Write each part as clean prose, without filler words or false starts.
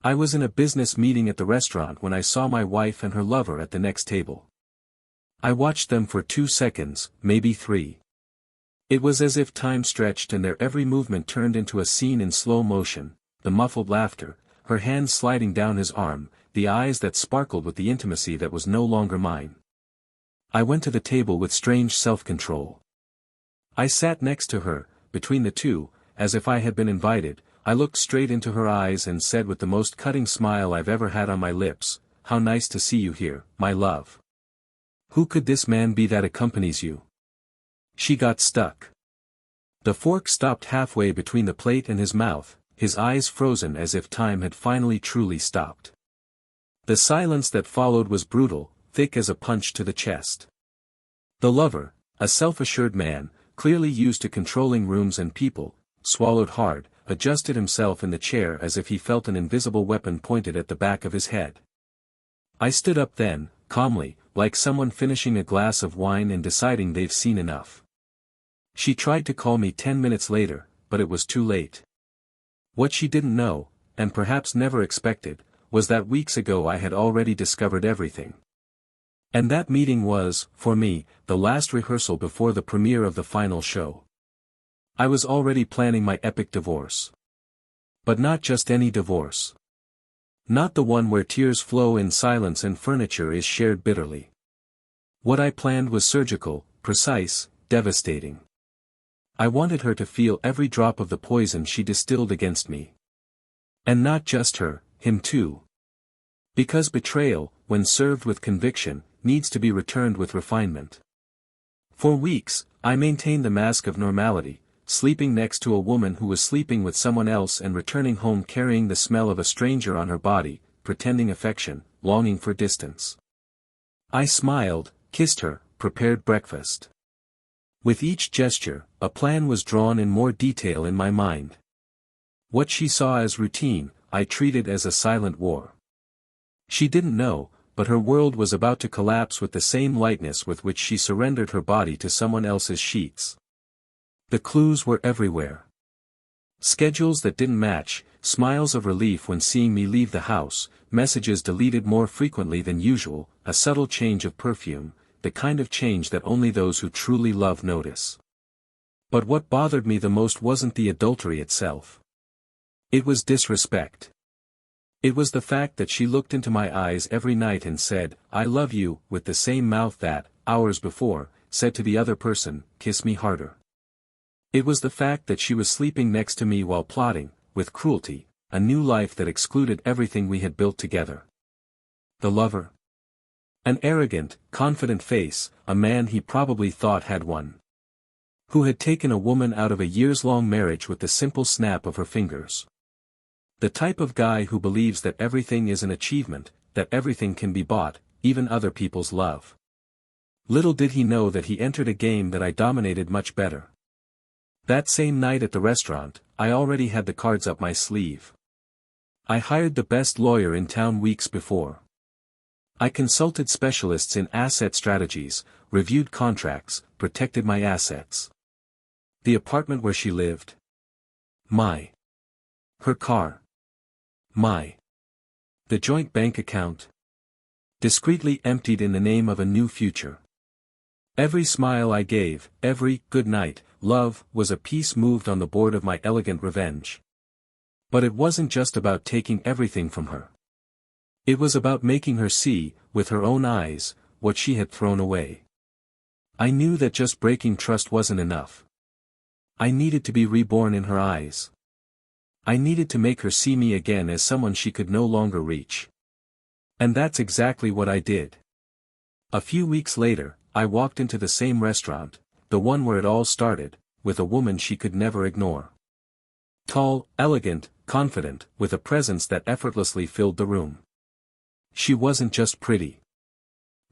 I was in a business meeting at the restaurant when I saw my wife and her lover at the next table. I watched them for 2 seconds, maybe 3. It was as if time stretched and their every movement turned into a scene in slow motion, the muffled laughter, her hands sliding down his arm, the eyes that sparkled with the intimacy that was no longer mine. I went to the table with strange self-control. I sat next to her, between the two, as if I had been invited. I looked straight into her eyes and said with the most cutting smile I've ever had on my lips, "How nice to see you here, my love. Who could this man be that accompanies you?" She got stuck. The fork stopped halfway between the plate and his mouth, his eyes frozen as if time had finally truly stopped. The silence that followed was brutal, thick as a punch to the chest. The lover, a self-assured man, clearly used to controlling rooms and people, swallowed hard, adjusted himself in the chair as if he felt an invisible weapon pointed at the back of his head. I stood up then, calmly, like someone finishing a glass of wine and deciding they've seen enough. She tried to call me 10 minutes later, but it was too late. What she didn't know, and perhaps never expected, was that weeks ago I had already discovered everything. And that meeting was, for me, the last rehearsal before the premiere of the final show. I was already planning my epic divorce. But not just any divorce. Not the one where tears flow in silence and furniture is shared bitterly. What I planned was surgical, precise, devastating. I wanted her to feel every drop of the poison she distilled against me. And not just her, him too. Because betrayal, when served with conviction, needs to be returned with refinement. For weeks, I maintained the mask of normality, sleeping next to a woman who was sleeping with someone else and returning home carrying the smell of a stranger on her body, pretending affection, longing for distance. I smiled, kissed her, prepared breakfast. With each gesture, a plan was drawn in more detail in my mind. What she saw as routine, I treated as a silent war. She didn't know, but her world was about to collapse with the same lightness with which she surrendered her body to someone else's sheets. The clues were everywhere. Schedules that didn't match, smiles of relief when seeing me leave the house, messages deleted more frequently than usual, a subtle change of perfume, the kind of change that only those who truly love notice. But what bothered me the most wasn't the adultery itself. It was disrespect. It was the fact that she looked into my eyes every night and said, "I love you," with the same mouth that, hours before, said to the other person, "Kiss me harder." It was the fact that she was sleeping next to me while plotting, with cruelty, a new life that excluded everything we had built together. The lover? An arrogant, confident face, a man he probably thought had one. Who had taken a woman out of a years-long marriage with the simple snap of her fingers. The type of guy who believes that everything is an achievement, that everything can be bought, even other people's love. Little did he know that he entered a game that I dominated much better. That same night at the restaurant, I already had the cards up my sleeve. I hired the best lawyer in town weeks before. I consulted specialists in asset strategies, reviewed contracts, protected my assets. The apartment where she lived. My. Her car. My. The joint bank account. Discreetly emptied in the name of a new future. Every smile I gave, every "good night, love," was a piece moved on the board of my elegant revenge. But it wasn't just about taking everything from her. It was about making her see, with her own eyes, what she had thrown away. I knew that just breaking trust wasn't enough. I needed to be reborn in her eyes. I needed to make her see me again as someone she could no longer reach. And that's exactly what I did. A few weeks later, I walked into the same restaurant, the one where it all started, with a woman she could never ignore. Tall, elegant, confident, with a presence that effortlessly filled the room. She wasn't just pretty.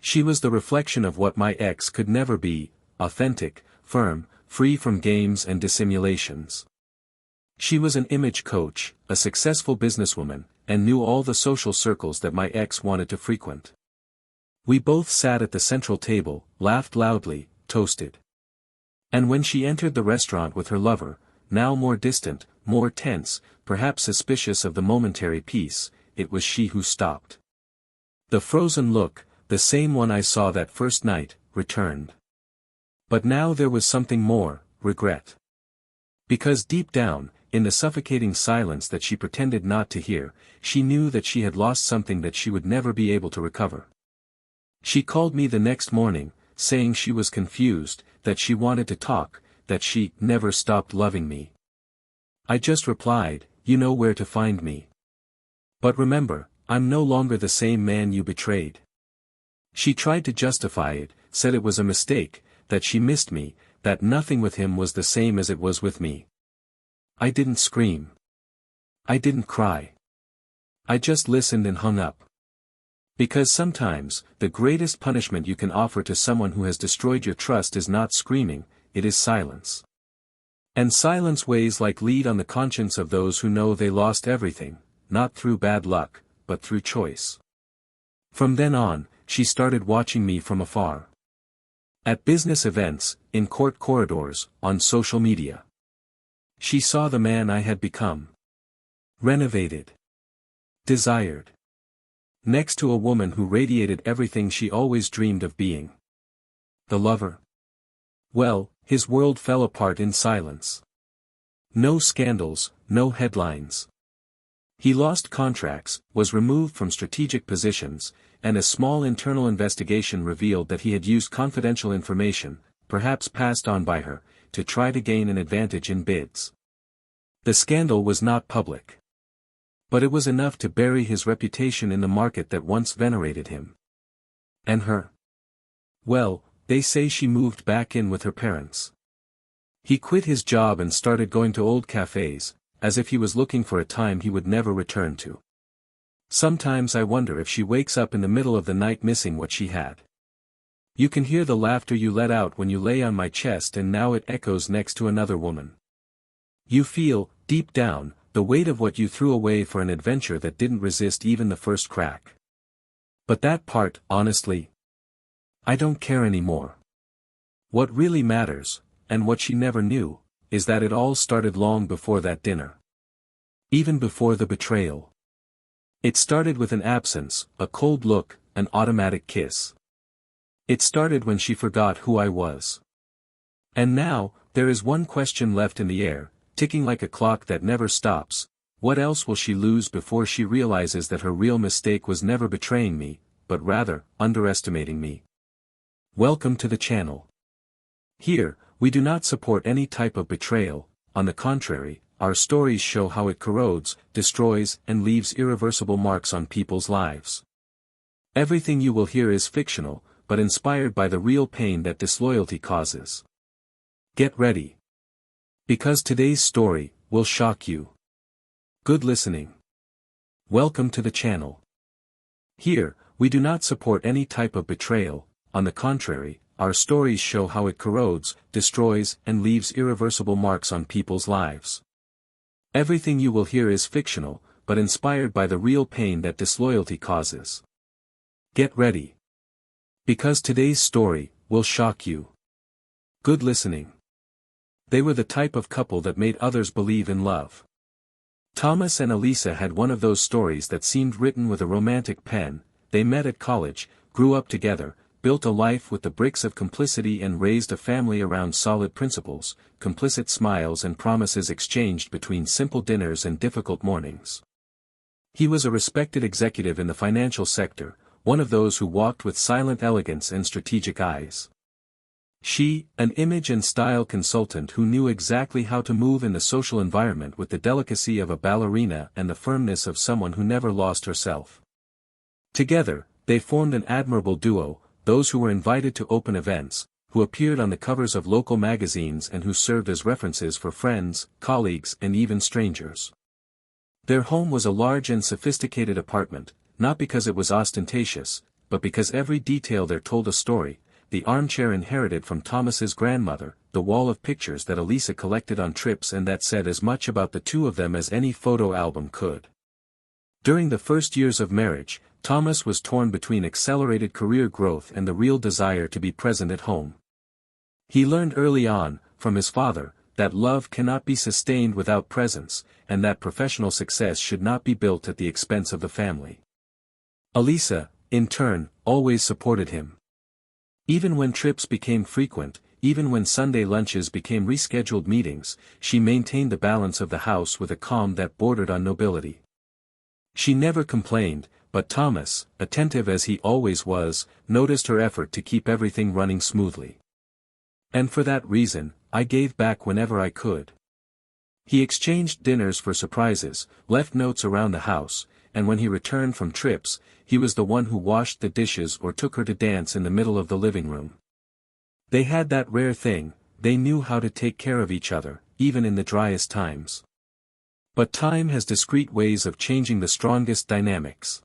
She was the reflection of what my ex could never be, authentic, firm, free from games and dissimulations. She was an image coach, a successful businesswoman, and knew all the social circles that my ex wanted to frequent. We both sat at the central table, laughed loudly, toasted. And when she entered the restaurant with her lover, now more distant, more tense, perhaps suspicious of the momentary peace, it was she who stopped. The frozen look, the same one I saw that first night, returned. But now there was something more, regret. Because deep down, in the suffocating silence that she pretended not to hear, she knew that she had lost something that she would never be able to recover. She called me the next morning, saying she was confused, that she wanted to talk, that she never stopped loving me. I just replied, "You know where to find me. But remember, I'm no longer the same man you betrayed." She tried to justify it, said it was a mistake, that she missed me, that nothing with him was the same as it was with me. I didn't scream. I didn't cry. I just listened and hung up. Because sometimes, the greatest punishment you can offer to someone who has destroyed your trust is not screaming, it is silence. And silence weighs like lead on the conscience of those who know they lost everything, not through bad luck, but through choice. From then on, she started watching me from afar. At business events, in court corridors, on social media. She saw the man I had become. Renovated. Desired. Next to a woman who radiated everything she always dreamed of being. The lover. Well, his world fell apart in silence. No scandals, no headlines. He lost contracts, was removed from strategic positions, and a small internal investigation revealed that he had used confidential information, perhaps passed on by her, to try to gain an advantage in bids. The scandal was not public. But it was enough to bury his reputation in the market that once venerated him. And her? Well, they say she moved back in with her parents. He quit his job and started going to old cafes, as if he was looking for a time he would never return to. Sometimes I wonder if she wakes up in the middle of the night missing what she had. You can hear the laughter you let out when you lay on my chest, and now it echoes next to another woman. You feel, deep down, the weight of what you threw away for an adventure that didn't resist even the first crack. But that part, honestly, I don't care anymore. What really matters, and what she never knew, is that it all started long before that dinner. Even before the betrayal. It started with an absence, a cold look, an automatic kiss. It started when she forgot who I was. And now, there is one question left in the air, ticking like a clock that never stops. What else will she lose before she realizes that her real mistake was never betraying me, but rather, underestimating me? Welcome to the channel. Here, we do not support any type of betrayal. On the contrary, our stories show how it corrodes, destroys, and leaves irreversible marks on people's lives. Everything you will hear is fictional, but inspired by the real pain that disloyalty causes. Get ready. Because today's story will shock you. Good listening. Welcome to the channel. Here, we do not support any type of betrayal. On the contrary, our stories show how it corrodes, destroys, and leaves irreversible marks on people's lives. Everything you will hear is fictional, but inspired by the real pain that disloyalty causes. Get ready. Because today's story will shock you. Good listening. They were the type of couple that made others believe in love. Thomas and Elisa had one of those stories that seemed written with a romantic pen. They met at college, grew up together, built a life with the bricks of complicity, and raised a family around solid principles, complicit smiles and promises exchanged between simple dinners and difficult mornings. He was a respected executive in the financial sector, one of those who walked with silent elegance and strategic eyes. She, an image and style consultant who knew exactly how to move in the social environment with the delicacy of a ballerina and the firmness of someone who never lost herself. Together, they formed an admirable duo, those who were invited to open events, who appeared on the covers of local magazines, and who served as references for friends, colleagues, and even strangers. Their home was a large and sophisticated apartment, not because it was ostentatious, but because every detail there told a story. The armchair inherited from Thomas's grandmother, the wall of pictures that Elisa collected on trips and that said as much about the two of them as any photo album could. During the first years of marriage, Thomas was torn between accelerated career growth and the real desire to be present at home. He learned early on, from his father, that love cannot be sustained without presence, and that professional success should not be built at the expense of the family. Elisa, in turn, always supported him. Even when trips became frequent, even when Sunday lunches became rescheduled meetings, she maintained the balance of the house with a calm that bordered on nobility. She never complained, but Thomas, attentive as he always was, noticed her effort to keep everything running smoothly. And for that reason, I gave back whenever I could. He exchanged dinners for surprises, left notes around the house, and when he returned from trips, he was the one who washed the dishes or took her to dance in the middle of the living room. They had that rare thing, they knew how to take care of each other, even in the driest times. But time has discreet ways of changing the strongest dynamics.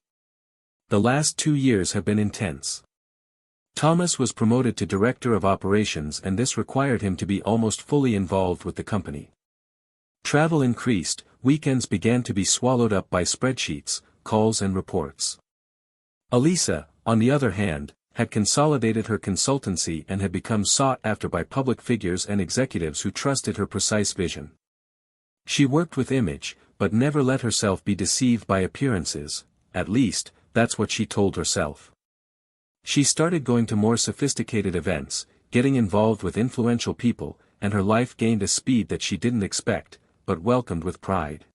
The last 2 years have been intense. Thomas was promoted to director of operations, and this required him to be almost fully involved with the company. Travel increased, weekends began to be swallowed up by spreadsheets, calls and reports. Elisa, on the other hand, had consolidated her consultancy and had become sought after by public figures and executives who trusted her precise vision. She worked with image, but never let herself be deceived by appearances, at least, that's what she told herself. She started going to more sophisticated events, getting involved with influential people, and her life gained a speed that she didn't expect, but welcomed with pride.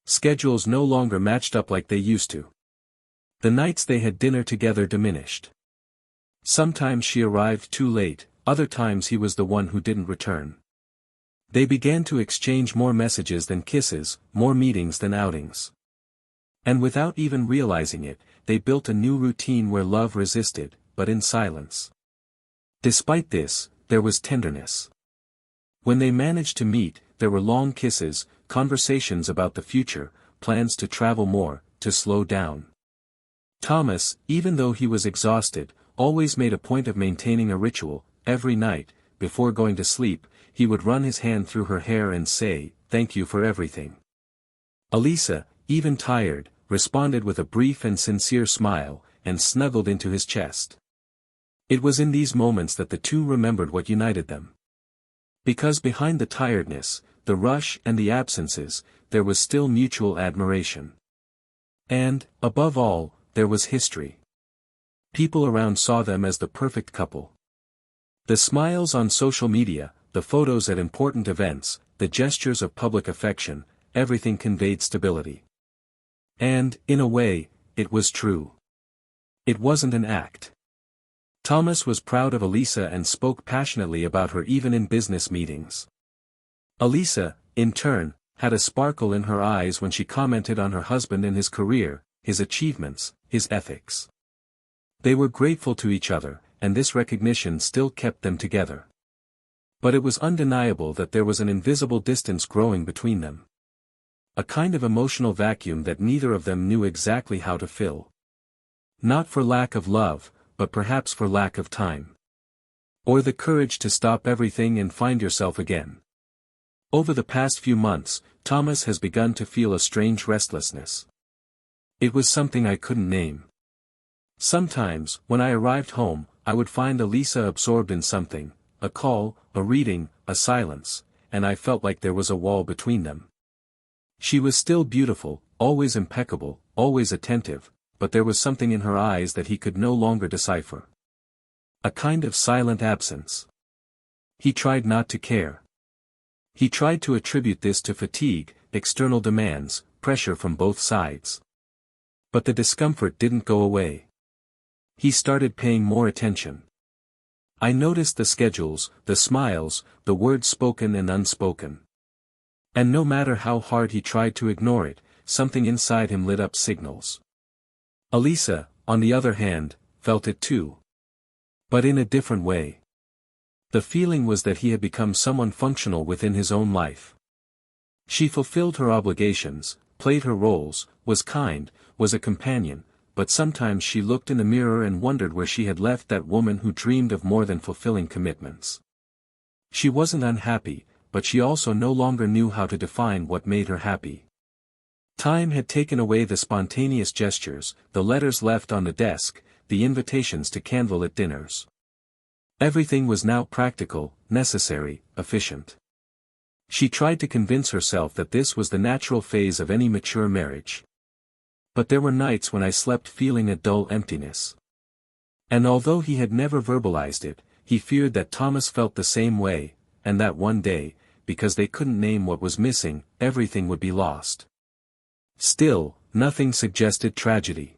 Schedules no longer matched up like they used to. The nights they had dinner together diminished. Sometimes she arrived too late, other times he was the one who didn't return. They began to exchange more messages than kisses, more meetings than outings. And without even realizing it, they built a new routine where love resisted, but in silence. Despite this, there was tenderness. When they managed to meet, there were long kisses, conversations about the future, plans to travel more, to slow down. Thomas, even though he was exhausted, always made a point of maintaining a ritual. Every night, before going to sleep, he would run his hand through her hair and say, "Thank you for everything." Elisa, even tired, responded with a brief and sincere smile, and snuggled into his chest. It was in these moments that the two remembered what united them. Because behind the tiredness, the rush and the absences, there was still mutual admiration. And, above all, there was history. People around saw them as the perfect couple. The smiles on social media, the photos at important events, the gestures of public affection, everything conveyed stability. And, in a way, it was true. It wasn't an act. Thomas was proud of Elisa and spoke passionately about her even in business meetings. Elisa, in turn, had a sparkle in her eyes when she commented on her husband and his career, his achievements, his ethics. They were grateful to each other, and this recognition still kept them together. But it was undeniable that there was an invisible distance growing between them. A kind of emotional vacuum that neither of them knew exactly how to fill. Not for lack of love, but perhaps for lack of time. Or the courage to stop everything and find yourself again. Over the past few months, Thomas has begun to feel a strange restlessness. It was something I couldn't name. Sometimes, when I arrived home, I would find Elisa absorbed in something, a call, a reading, a silence, and I felt like there was a wall between them. She was still beautiful, always impeccable, always attentive, but there was something in her eyes that he could no longer decipher. A kind of silent absence. He tried not to care. He tried to attribute this to fatigue, external demands, pressure from both sides. But the discomfort didn't go away. He started paying more attention. I noticed the schedules, the smiles, the words spoken and unspoken. And no matter how hard he tried to ignore it, something inside him lit up signals. Elisa, on the other hand, felt it too. But in a different way. The feeling was that he had become someone functional within his own life. She fulfilled her obligations, played her roles, was kind, was a companion, but sometimes she looked in the mirror and wondered where she had left that woman who dreamed of more than fulfilling commitments. She wasn't unhappy, but she also no longer knew how to define what made her happy. Time had taken away the spontaneous gestures, the letters left on the desk, the invitations to candlelit dinners. Everything was now practical, necessary, efficient. She tried to convince herself that this was the natural phase of any mature marriage. But there were nights when I slept feeling a dull emptiness. And although he had never verbalized it, he feared that Thomas felt the same way, and that one day, because they couldn't name what was missing, everything would be lost. Still, nothing suggested tragedy.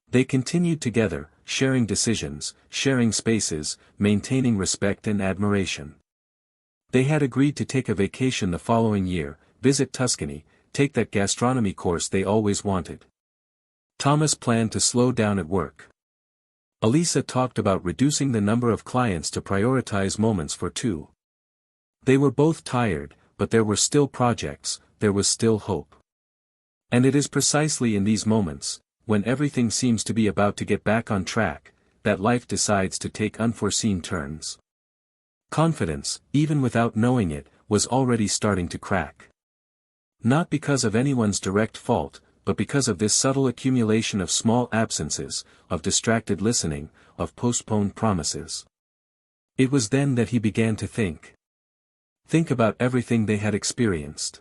They continued together, sharing decisions, sharing spaces, maintaining respect and admiration. They had agreed to take a vacation the following year, visit Tuscany, take that gastronomy course they always wanted. Thomas planned to slow down at work. Elisa talked about reducing the number of clients to prioritize moments for two. They were both tired, but there were still projects, there was still hope. And it is precisely in these moments, when everything seems to be about to get back on track, that life decides to take unforeseen turns. Confidence, even without knowing it, was already starting to crack. Not because of anyone's direct fault, but because of this subtle accumulation of small absences, of distracted listening, of postponed promises. It was then that he began to think. Think about everything they had experienced.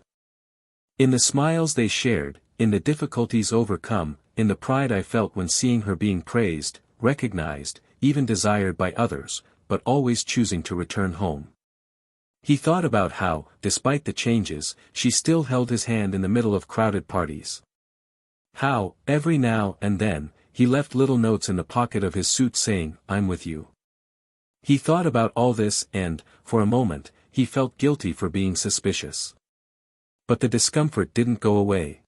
In the smiles they shared, in the difficulties overcome, in the pride I felt when seeing her being praised, recognized, even desired by others, but always choosing to return home. He thought about how, despite the changes, she still held his hand in the middle of crowded parties. How, every now and then, he left little notes in the pocket of his suit saying, "I'm with you." He thought about all this and, for a moment, he felt guilty for being suspicious. But the discomfort didn't go away.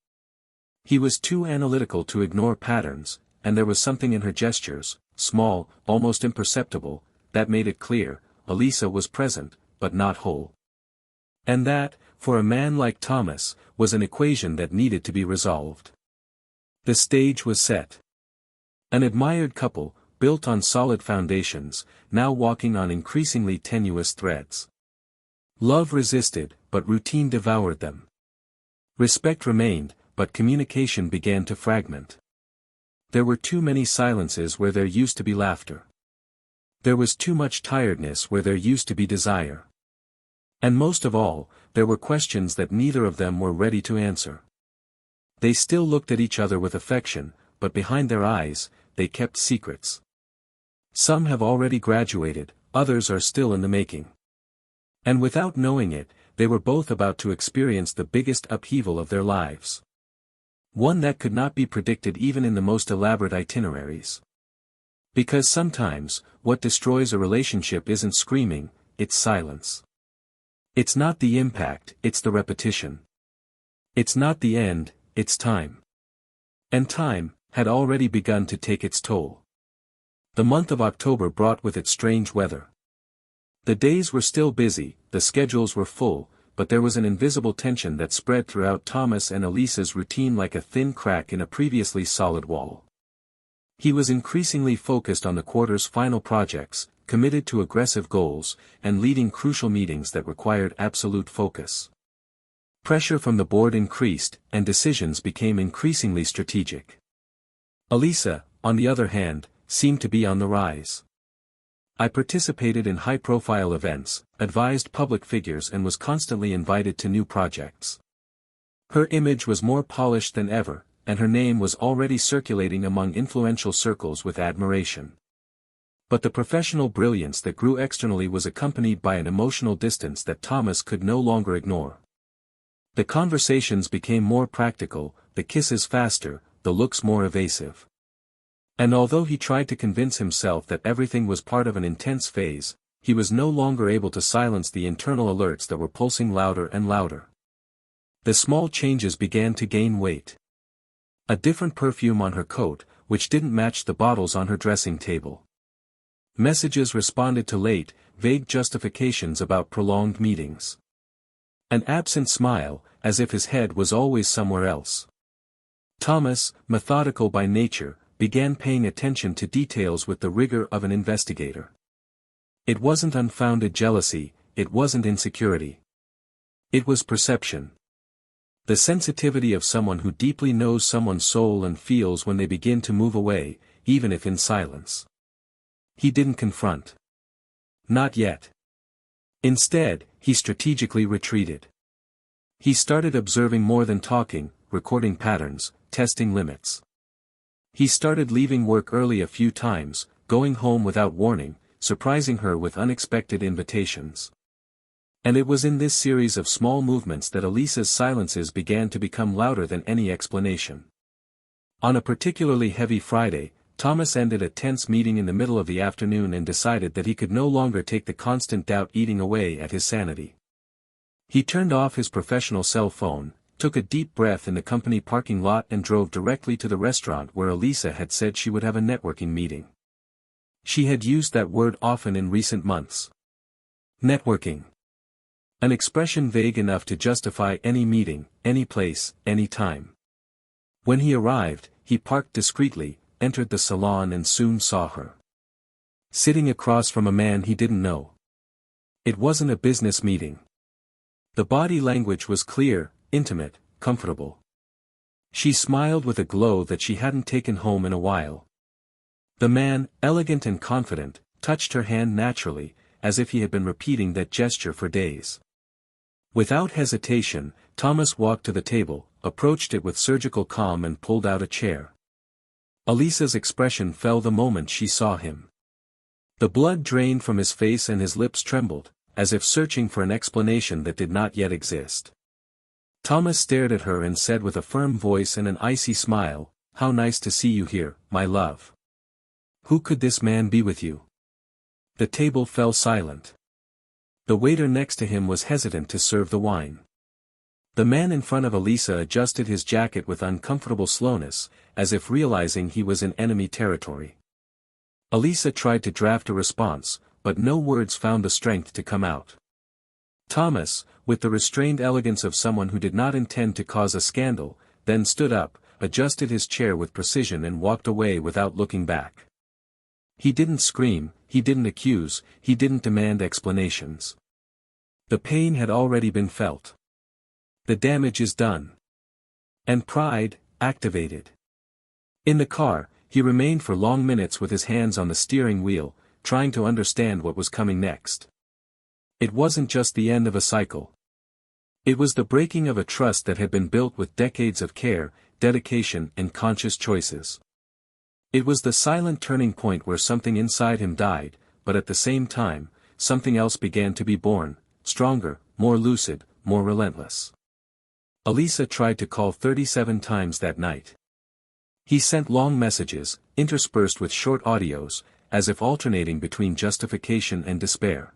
He was too analytical to ignore patterns, and there was something in her gestures, small, almost imperceptible, that made it clear, Elisa was present, but not whole. And that, for a man like Thomas, was an equation that needed to be resolved. The stage was set. An admired couple, built on solid foundations, now walking on increasingly tenuous threads. Love resisted, but routine devoured them. Respect remained, but communication began to fragment. There were too many silences where there used to be laughter. There was too much tiredness where there used to be desire. And most of all, there were questions that neither of them were ready to answer. They still looked at each other with affection, but behind their eyes, they kept secrets. Some have already graduated, others are still in the making. And without knowing it, they were both about to experience the biggest upheaval of their lives. One that could not be predicted even in the most elaborate itineraries. Because sometimes, what destroys a relationship isn't screaming, it's silence. It's not the impact, it's the repetition. It's not the end, it's time. And time had already begun to take its toll. The month of October brought with it strange weather. The days were still busy, the schedules were full, but there was an invisible tension that spread throughout Thomas and Elisa's routine like a thin crack in a previously solid wall. He was increasingly focused on the quarter's final projects, committed to aggressive goals, and leading crucial meetings that required absolute focus. Pressure from the board increased, and decisions became increasingly strategic. Elisa, on the other hand, seemed to be on the rise. I participated in high-profile events, advised public figures and was constantly invited to new projects. Her image was more polished than ever, and her name was already circulating among influential circles with admiration. But the professional brilliance that grew externally was accompanied by an emotional distance that Thomas could no longer ignore. The conversations became more practical, the kisses faster, the looks more evasive. And although he tried to convince himself that everything was part of an intense phase, he was no longer able to silence the internal alerts that were pulsing louder and louder. The small changes began to gain weight. A different perfume on her coat, which didn't match the bottles on her dressing table. Messages responded to late, vague justifications about prolonged meetings. An absent smile, as if his head was always somewhere else. Thomas, methodical by nature, began paying attention to details with the rigor of an investigator. It wasn't unfounded jealousy, it wasn't insecurity. It was perception. The sensitivity of someone who deeply knows someone's soul and feels when they begin to move away, even if in silence. He didn't confront. Not yet. Instead, he strategically retreated. He started observing more than talking, recording patterns, testing limits. He started leaving work early a few times, going home without warning, surprising her with unexpected invitations. And it was in this series of small movements that Elisa's silences began to become louder than any explanation. On a particularly heavy Friday, Thomas ended a tense meeting in the middle of the afternoon and decided that he could no longer take the constant doubt eating away at his sanity. He turned off his professional cell phone, took a deep breath in the company parking lot and drove directly to the restaurant where Elisa had said she would have a networking meeting. She had used that word often in recent months. Networking. An expression vague enough to justify any meeting, any place, any time. When he arrived, he parked discreetly, entered the salon and soon saw her. Sitting across from a man he didn't know. It wasn't a business meeting. The body language was clear, intimate, comfortable. She smiled with a glow that she hadn't taken home in a while. The man, elegant and confident, touched her hand naturally, as if he had been repeating that gesture for days. Without hesitation, Thomas walked to the table, approached it with surgical calm and pulled out a chair. Elisa's expression fell the moment she saw him. The blood drained from his face and his lips trembled, as if searching for an explanation that did not yet exist. Thomas stared at her and said with a firm voice and an icy smile, "How nice to see you here, my love. Who could this man be with you?" The table fell silent. The waiter next to him was hesitant to serve the wine. The man in front of Elisa adjusted his jacket with uncomfortable slowness, as if realizing he was in enemy territory. Elisa tried to draft a response, but no words found the strength to come out. Thomas, with the restrained elegance of someone who did not intend to cause a scandal, then stood up, adjusted his chair with precision and walked away without looking back. He didn't scream, he didn't accuse, he didn't demand explanations. The pain had already been felt. The damage is done. And pride, activated. In the car, he remained for long minutes with his hands on the steering wheel, trying to understand what was coming next. It wasn't just the end of a cycle. It was the breaking of a trust that had been built with decades of care, dedication and conscious choices. It was the silent turning point where something inside him died, but at the same time, something else began to be born, stronger, more lucid, more relentless. Elisa tried to call 37 times that night. He sent long messages, interspersed with short audios, as if alternating between justification and despair.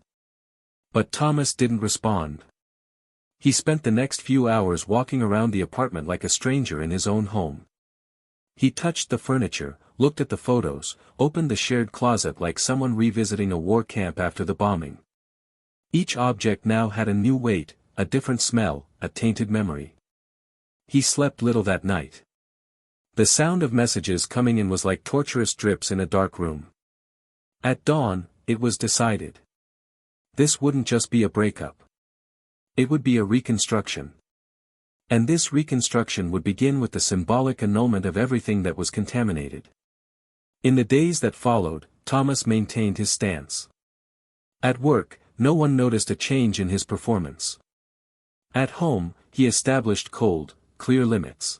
But Thomas didn't respond. He spent the next few hours walking around the apartment like a stranger in his own home. He touched the furniture, looked at the photos, opened the shared closet like someone revisiting a war camp after the bombing. Each object now had a new weight, a different smell, a tainted memory. He slept little that night. The sound of messages coming in was like torturous drips in a dark room. At dawn, it was decided. This wouldn't just be a breakup. It would be a reconstruction. And this reconstruction would begin with the symbolic annulment of everything that was contaminated. In the days that followed, Thomas maintained his stance. At work, no one noticed a change in his performance. At home, he established cold, clear limits.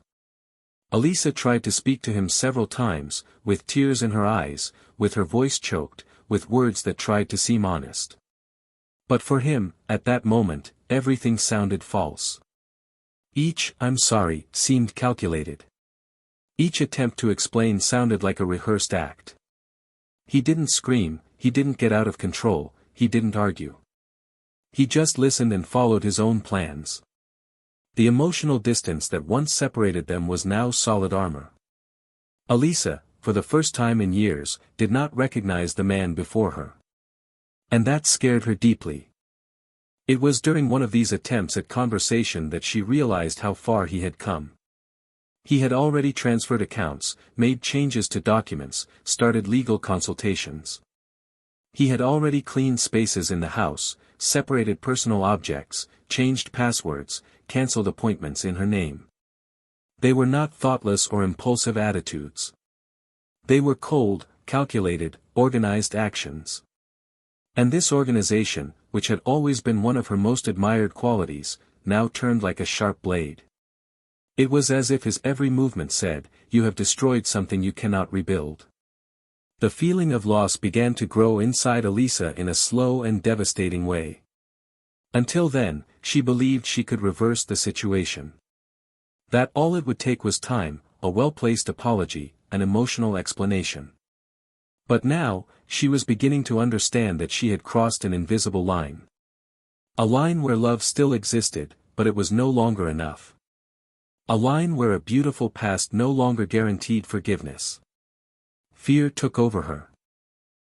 Elisa tried to speak to him several times, with tears in her eyes, with her voice choked, with words that tried to seem honest. But for him, at that moment, everything sounded false. Each "I'm sorry" seemed calculated. Each attempt to explain sounded like a rehearsed act. He didn't scream, he didn't get out of control, he didn't argue. He just listened and followed his own plans. The emotional distance that once separated them was now solid armor. Elisa, for the first time in years, did not recognize the man before her. And that scared her deeply. It was during one of these attempts at conversation that she realized how far he had come. He had already transferred accounts, made changes to documents, started legal consultations. He had already cleaned spaces in the house, separated personal objects, changed passwords, cancelled appointments in her name. They were not thoughtless or impulsive attitudes. They were cold, calculated, organized actions. And this organization, which had always been one of her most admired qualities, now turned like a sharp blade. It was as if his every movement said, "You have destroyed something you cannot rebuild." The feeling of loss began to grow inside Elisa in a slow and devastating way. Until then, she believed she could reverse the situation. That all it would take was time, a well-placed apology, an emotional explanation. But now, she was beginning to understand that she had crossed an invisible line. A line where love still existed, but it was no longer enough. A line where a beautiful past no longer guaranteed forgiveness. Fear took over her.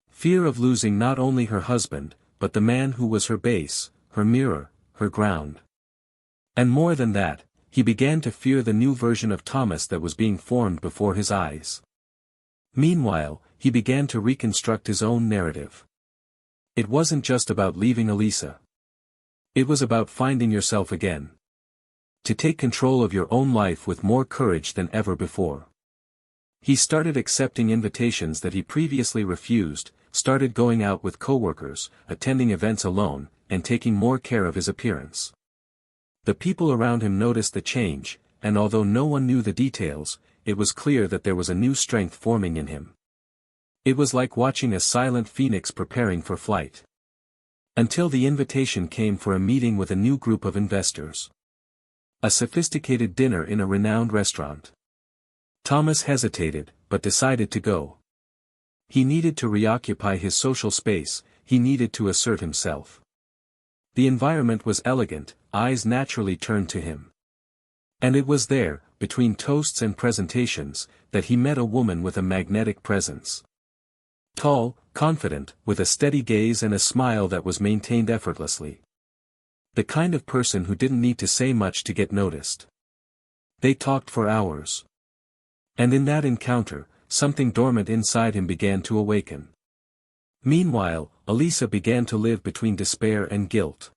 Fear of losing not only her husband, but the man who was her base, her mirror, her ground. And more than that, he began to fear the new version of Thomas that was being formed before his eyes. Meanwhile, he began to reconstruct his own narrative. It wasn't just about leaving Elisa. It was about finding yourself again. To take control of your own life with more courage than ever before. He started accepting invitations that he previously refused, started going out with coworkers, attending events alone, and taking more care of his appearance. The people around him noticed the change, and although no one knew the details, it was clear that there was a new strength forming in him. It was like watching a silent phoenix preparing for flight. Until the invitation came for a meeting with a new group of investors. A sophisticated dinner in a renowned restaurant. Thomas hesitated, but decided to go. He needed to reoccupy his social space, he needed to assert himself. The environment was elegant, eyes naturally turned to him. And it was there, between toasts and presentations, that he met a woman with a magnetic presence. Tall, confident, with a steady gaze and a smile that was maintained effortlessly. The kind of person who didn't need to say much to get noticed. They talked for hours. And in that encounter, something dormant inside him began to awaken. Meanwhile, Elisa began to live between despair and guilt.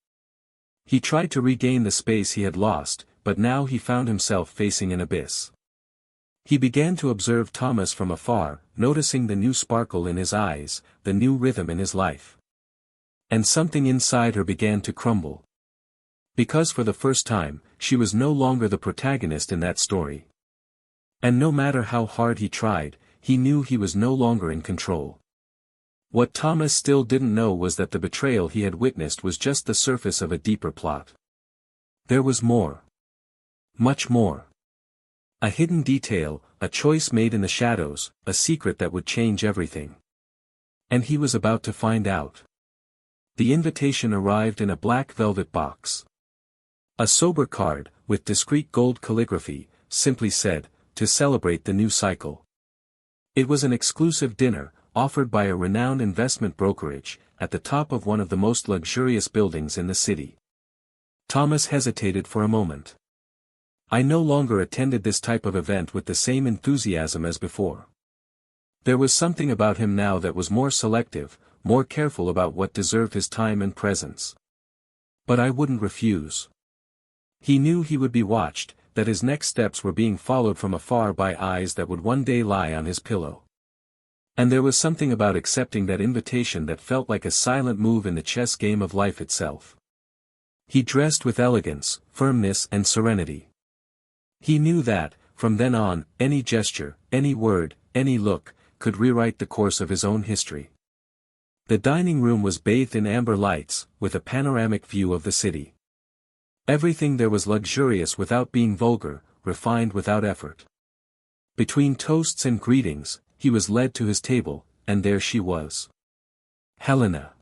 He tried to regain the space he had lost, but now he found himself facing an abyss. He began to observe Thomas from afar, noticing the new sparkle in his eyes, the new rhythm in his life. And something inside her began to crumble. Because for the first time, she was no longer the protagonist in that story. And no matter how hard he tried, he knew he was no longer in control. What Thomas still didn't know was that the betrayal he had witnessed was just the surface of a deeper plot. There was more. Much more. A hidden detail, a choice made in the shadows, a secret that would change everything. And he was about to find out. The invitation arrived in a black velvet box. A sober card, with discreet gold calligraphy, simply said, "To celebrate the new cycle." It was an exclusive dinner, offered by a renowned investment brokerage, at the top of one of the most luxurious buildings in the city. Thomas hesitated for a moment. I no longer attended this type of event with the same enthusiasm as before. There was something about him now that was more selective, more careful about what deserved his time and presence. But I wouldn't refuse. He knew he would be watched, that his next steps were being followed from afar by eyes that would one day lie on his pillow. And there was something about accepting that invitation that felt like a silent move in the chess game of life itself. He dressed with elegance, firmness and serenity. He knew that, from then on, any gesture, any word, any look, could rewrite the course of his own history. The dining room was bathed in amber lights, with a panoramic view of the city. Everything there was luxurious without being vulgar, refined without effort. Between toasts and greetings, he was led to his table, and there she was. Helena.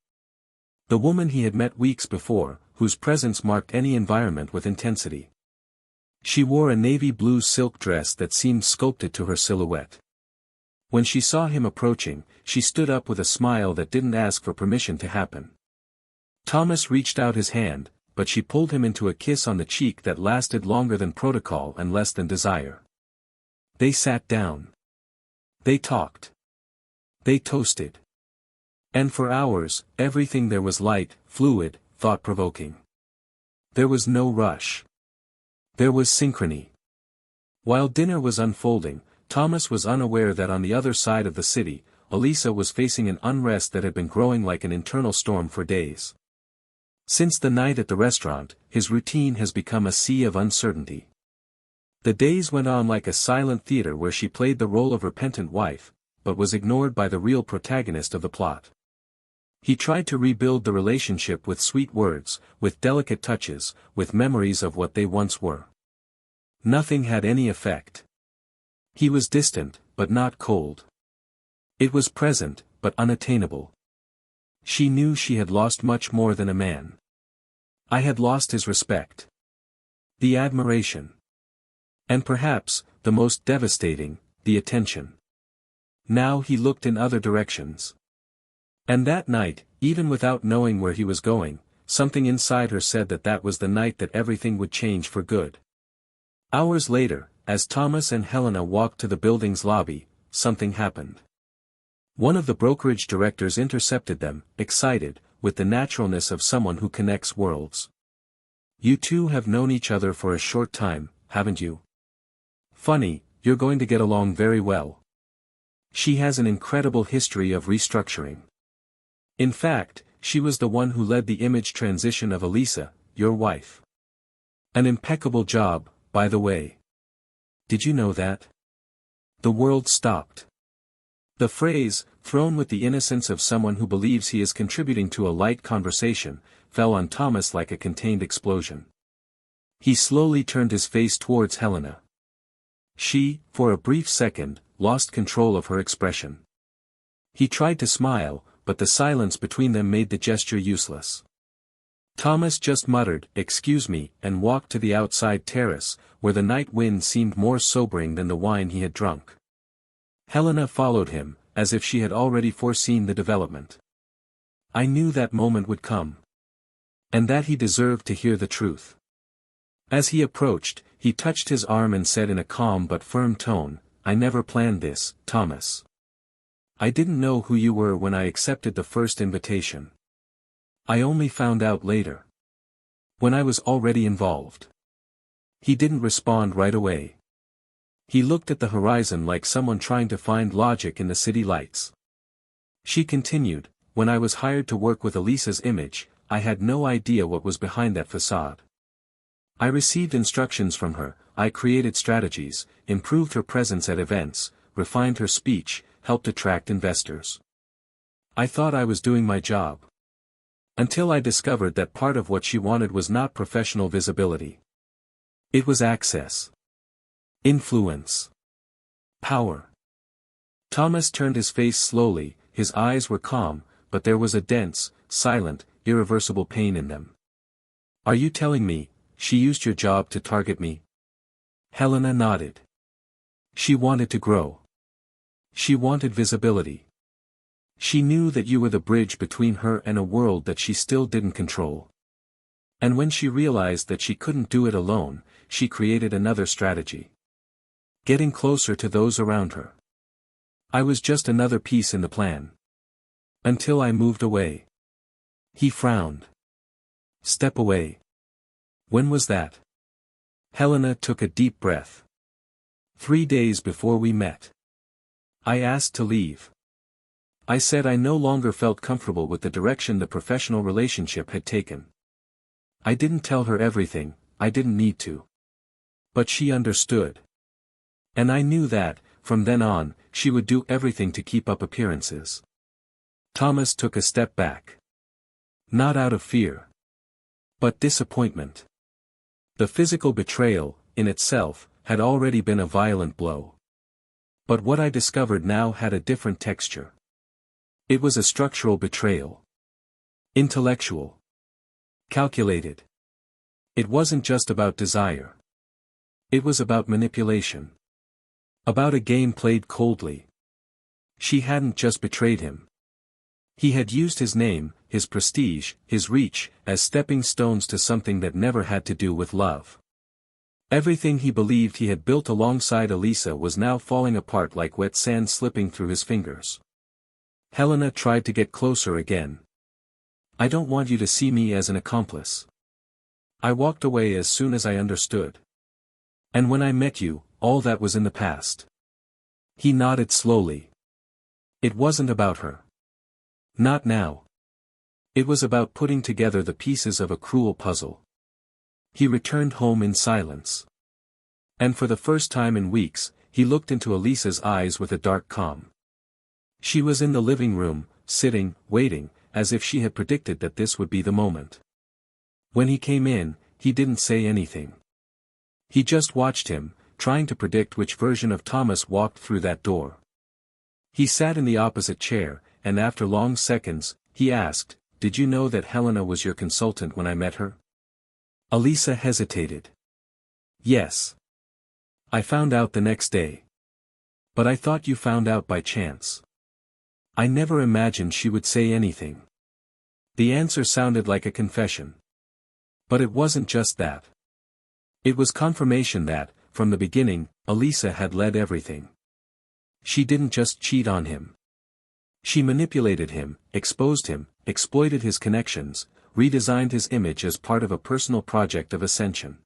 The woman he had met weeks before, whose presence marked any environment with intensity. She wore a navy blue silk dress that seemed sculpted to her silhouette. When she saw him approaching, she stood up with a smile that didn't ask for permission to happen. Thomas reached out his hand, but she pulled him into a kiss on the cheek that lasted longer than protocol and less than desire. They sat down. They talked. They toasted. And for hours, everything there was light, fluid, thought-provoking. There was no rush. There was synchrony. While dinner was unfolding, Thomas was unaware that on the other side of the city, Elisa was facing an unrest that had been growing like an internal storm for days. Since the night at the restaurant, his routine has become a sea of uncertainty. The days went on like a silent theater where she played the role of repentant wife, but was ignored by the real protagonist of the plot. He tried to rebuild the relationship with sweet words, with delicate touches, with memories of what they once were. Nothing had any effect. He was distant, but not cold. It was present, but unattainable. She knew she had lost much more than a man. I had lost his respect. The admiration. And perhaps, the most devastating, the attention. Now he looked in other directions. And that night, even without knowing where he was going, something inside her said that that was the night that everything would change for good. Hours later, as Thomas and Helena walked to the building's lobby, something happened. One of the brokerage directors intercepted them, excited, with the naturalness of someone who connects worlds. "You two have known each other for a short time, haven't you? Funny, you're going to get along very well. She has an incredible history of restructuring. In fact, she was the one who led the image transition of Elisa, your wife. An impeccable job, by the way. Did you know that?" The world stopped. The phrase, thrown with the innocence of someone who believes he is contributing to a light conversation, fell on Thomas like a contained explosion. He slowly turned his face towards Helena. She, for a brief second, lost control of her expression. He tried to smile, but the silence between them made the gesture useless. Thomas just muttered, "Excuse me," and walked to the outside terrace, where the night wind seemed more sobering than the wine he had drunk. Helena followed him, as if she had already foreseen the development. I knew that moment would come. And that he deserved to hear the truth. As he approached, he touched his arm and said in a calm but firm tone, "I never planned this, Thomas. I didn't know who you were when I accepted the first invitation. I only found out later. When I was already involved." He didn't respond right away. He looked at the horizon like someone trying to find logic in the city lights. She continued, "When I was hired to work with Elisa's image, I had no idea what was behind that facade. I received instructions from her, I created strategies, improved her presence at events, refined her speech, helped attract investors. I thought I was doing my job. Until I discovered that part of what she wanted was not professional visibility. It was access. Influence. Power." Thomas turned his face slowly, his eyes were calm, but there was a dense, silent, irreversible pain in them. "Are you telling me, she used your job to target me?" Helena nodded. "She wanted to grow. She wanted visibility. She knew that you were the bridge between her and a world that she still didn't control. And when she realized that she couldn't do it alone, she created another strategy. Getting closer to those around her. I was just another piece in the plan. Until I moved away." He frowned. "Step away. When was that?" Helena took a deep breath. 3 days before we met. I asked to leave. I said I no longer felt comfortable with the direction the professional relationship had taken. I didn't tell her everything, I didn't need to. But she understood. And I knew that, from then on, she would do everything to keep up appearances. Thomas took a step back. Not out of fear. But disappointment. The physical betrayal, in itself, had already been a violent blow. But what I discovered now had a different texture. It was a structural betrayal. Intellectual. Calculated. It wasn't just about desire. It was about manipulation. About a game played coldly. She hadn't just betrayed him. He had used his name, his prestige, his reach, as stepping stones to something that never had to do with love. Everything he believed he had built alongside Elisa was now falling apart like wet sand slipping through his fingers. Helena tried to get closer again. "I don't want you to see me as an accomplice. I walked away as soon as I understood. And when I met you, all that was in the past." He nodded slowly. "It wasn't about her. Not now. It was about putting together the pieces of a cruel puzzle. He returned home in silence. And for the first time in weeks, he looked into Elisa's eyes with a dark calm. She was in the living room, sitting, waiting, as if she had predicted that this would be the moment. When he came in, he didn't say anything. He just watched him, trying to predict which version of Thomas walked through that door. He sat in the opposite chair, and after long seconds, he asked, "Did you know that Helena was your consultant when I met her?" Elisa hesitated. "Yes. I found out the next day. But I thought you found out by chance." "I never imagined she would say anything." The answer sounded like a confession. But it wasn't just that. It was confirmation that, from the beginning, Elisa had led everything. She didn't just cheat on him. She manipulated him, exposed him, exploited his connections, redesigned his image as part of a personal project of ascension.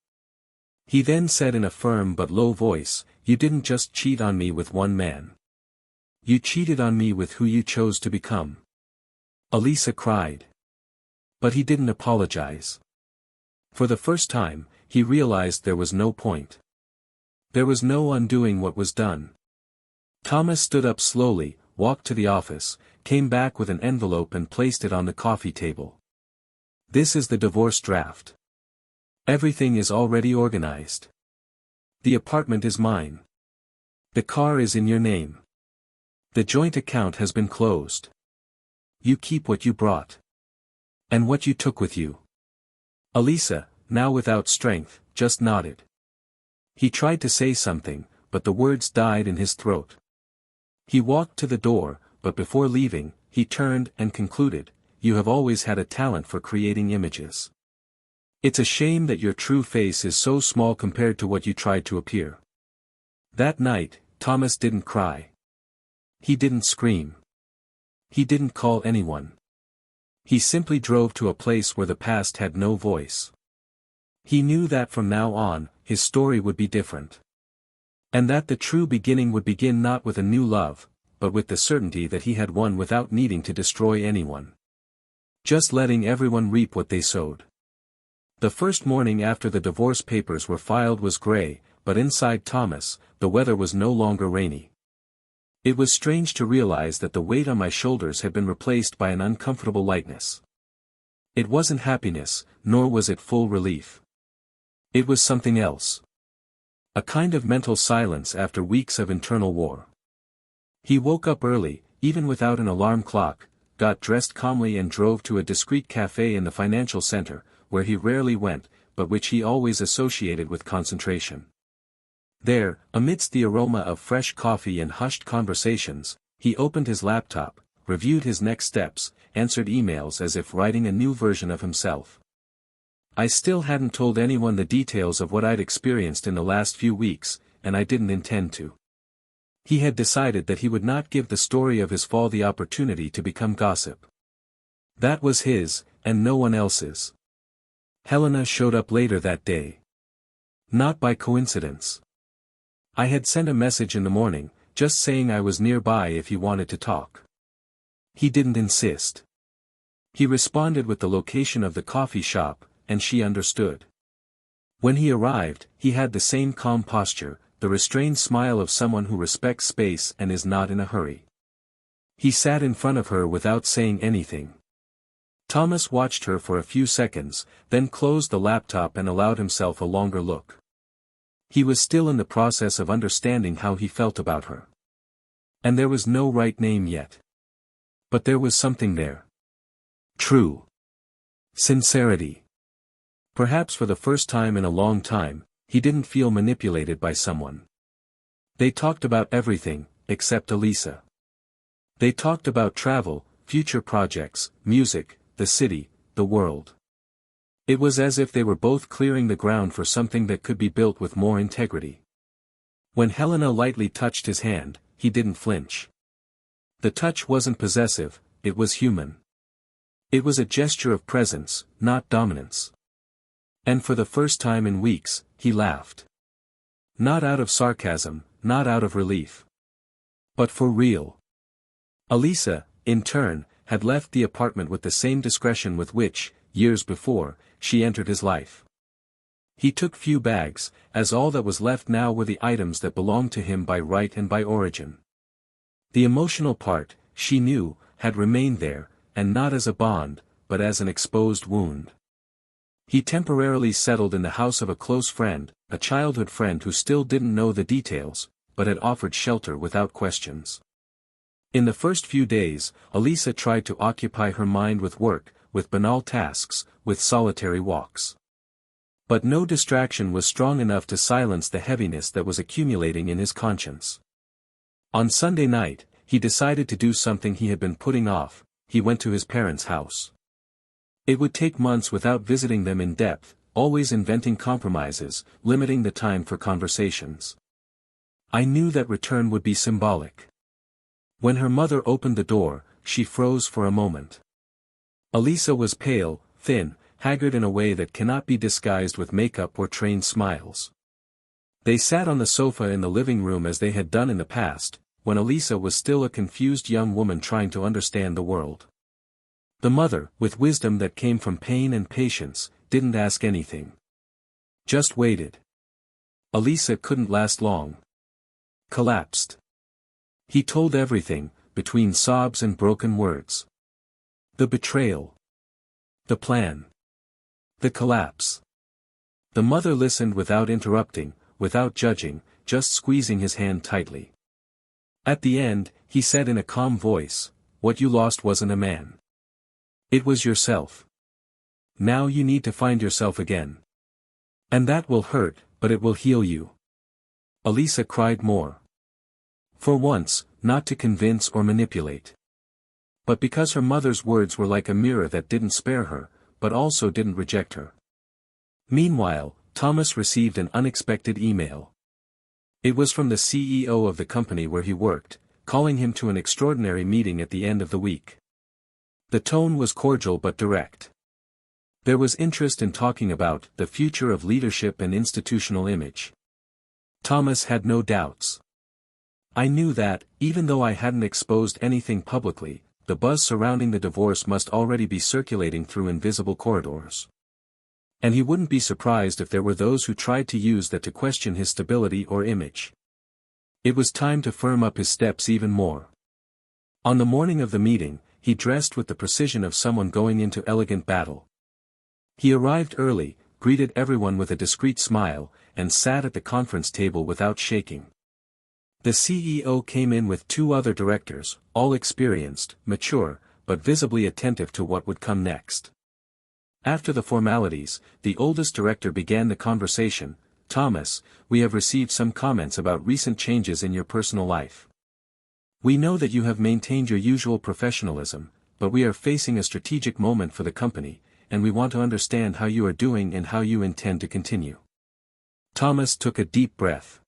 He then said in a firm but low voice, "You didn't just cheat on me with one man. You cheated on me with who you chose to become." Elisa cried. But he didn't apologize. For the first time, he realized there was no point. There was no undoing what was done. Thomas stood up slowly, walked to the office, came back with an envelope and placed it on the coffee table. "This is the divorce draft. Everything is already organized. The apartment is mine. The car is in your name. The joint account has been closed. You keep what you brought. And what you took with you." Elisa, now without strength, just nodded. He tried to say something, but the words died in his throat. He walked to the door, but before leaving, he turned and concluded, "You have always had a talent for creating images. It's a shame that your true face is so small compared to what you tried to appear." That night, Thomas didn't cry. He didn't scream. He didn't call anyone. He simply drove to a place where the past had no voice. He knew that from now on, his story would be different. And that the true beginning would begin not with a new love, but with the certainty that he had won without needing to destroy anyone. Just letting everyone reap what they sowed. The first morning after the divorce papers were filed was gray, but inside Thomas, the weather was no longer rainy. It was strange to realize that the weight on my shoulders had been replaced by an uncomfortable lightness. It wasn't happiness, nor was it full relief. It was something else. A kind of mental silence after weeks of internal war. He woke up early, even without an alarm clock, got dressed calmly and drove to a discreet cafe in the financial center, where he rarely went, but which he always associated with concentration. There, amidst the aroma of fresh coffee and hushed conversations, he opened his laptop, reviewed his next steps, answered emails as if writing a new version of himself. I still hadn't told anyone the details of what I'd experienced in the last few weeks, and I didn't intend to. He had decided that he would not give the story of his fall the opportunity to become gossip. That was his, and no one else's. Helena showed up later that day. Not by coincidence. I had sent a message in the morning, just saying I was nearby if he wanted to talk. He didn't insist. He responded with the location of the coffee shop, and she understood. When he arrived, he had the same calm posture, the restrained smile of someone who respects space and is not in a hurry. He sat in front of her without saying anything. Thomas watched her for a few seconds, then closed the laptop and allowed himself a longer look. He was still in the process of understanding how he felt about her. And there was no right name yet. But there was something there. True. Sincerity. Perhaps for the first time in a long time, he didn't feel manipulated by someone. They talked about everything, except Elisa. They talked about travel, future projects, music, the city, the world. It was as if they were both clearing the ground for something that could be built with more integrity. When Helena lightly touched his hand, he didn't flinch. The touch wasn't possessive, it was human. It was a gesture of presence, not dominance. And for the first time in weeks, he laughed. Not out of sarcasm, not out of relief. But for real. Elisa, in turn, had left the apartment with the same discretion with which, years before, she entered his life. He took few bags, as all that was left now were the items that belonged to him by right and by origin. The emotional part, she knew, had remained there, and not as a bond, but as an exposed wound. He temporarily settled in the house of a close friend, a childhood friend who still didn't know the details, but had offered shelter without questions. In the first few days, Elisa tried to occupy her mind with work, with banal tasks, with solitary walks. But no distraction was strong enough to silence the heaviness that was accumulating in his conscience. On Sunday night, he decided to do something he had been putting off. He went to his parents' house. It would take months without visiting them in depth, always inventing compromises, limiting the time for conversations. I knew that return would be symbolic. When her mother opened the door, she froze for a moment. Elisa was pale, thin, haggard in a way that cannot be disguised with makeup or trained smiles. They sat on the sofa in the living room as they had done in the past, when Elisa was still a confused young woman trying to understand the world. The mother, with wisdom that came from pain and patience, didn't ask anything. Just waited. Elisa couldn't last long. Collapsed. He told everything, between sobs and broken words. The betrayal. The plan. The collapse. The mother listened without interrupting, without judging, just squeezing his hand tightly. At the end, he said in a calm voice, "What you lost wasn't a man. It was yourself. Now you need to find yourself again. And that will hurt, but it will heal you." Elisa cried more. For once, not to convince or manipulate. But because her mother's words were like a mirror that didn't spare her, but also didn't reject her. Meanwhile, Thomas received an unexpected email. It was from the CEO of the company where he worked, calling him to an extraordinary meeting at the end of the week. The tone was cordial but direct. There was interest in talking about the future of leadership and institutional image. Thomas had no doubts. I knew that, even though I hadn't exposed anything publicly, the buzz surrounding the divorce must already be circulating through invisible corridors. And he wouldn't be surprised if there were those who tried to use that to question his stability or image. It was time to firm up his steps even more. On the morning of the meeting, he dressed with the precision of someone going into elegant battle. He arrived early, greeted everyone with a discreet smile, and sat at the conference table without shaking. The CEO came in with two other directors, all experienced, mature, but visibly attentive to what would come next. After the formalities, the oldest director began the conversation. "Thomas, we have received some comments about recent changes in your personal life. We know that you have maintained your usual professionalism, but we are facing a strategic moment for the company, and we want to understand how you are doing and how you intend to continue." Thomas took a deep breath.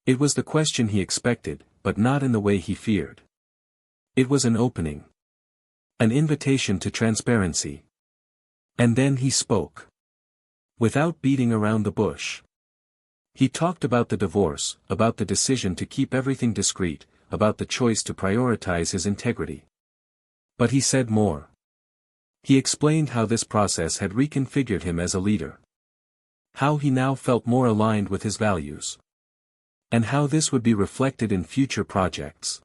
It was the question he expected, but not in the way he feared. It was an opening. An invitation to transparency. And then he spoke. Without beating around the bush. He talked about the divorce, about the decision to keep everything discreet, about the choice to prioritize his integrity. But he said more. He explained how this process had reconfigured him as a leader. How he now felt more aligned with his values. And how this would be reflected in future projects.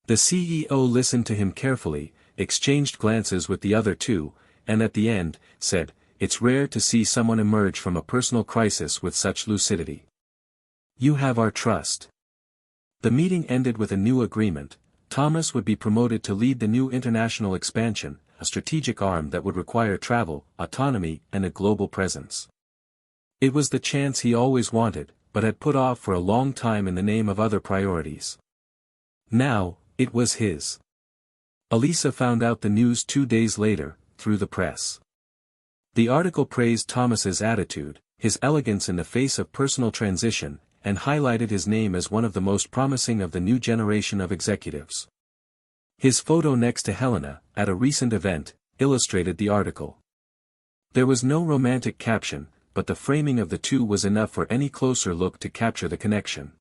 The CEO listened to him carefully, exchanged glances with the other two, and at the end, said, "It's rare to see someone emerge from a personal crisis with such lucidity. You have our trust." The meeting ended with a new agreement. Thomas would be promoted to lead the new international expansion, a strategic arm that would require travel, autonomy, and a global presence. It was the chance he always wanted, but had put off for a long time in the name of other priorities. Now, it was his. Elisa found out the news 2 days later, through the press. The article praised Thomas's attitude, his elegance in the face of personal transition, and highlighted his name as one of the most promising of the new generation of executives. His photo next to Helena, at a recent event, illustrated the article. There was no romantic caption, but the framing of the two was enough for any closer look to capture the connection.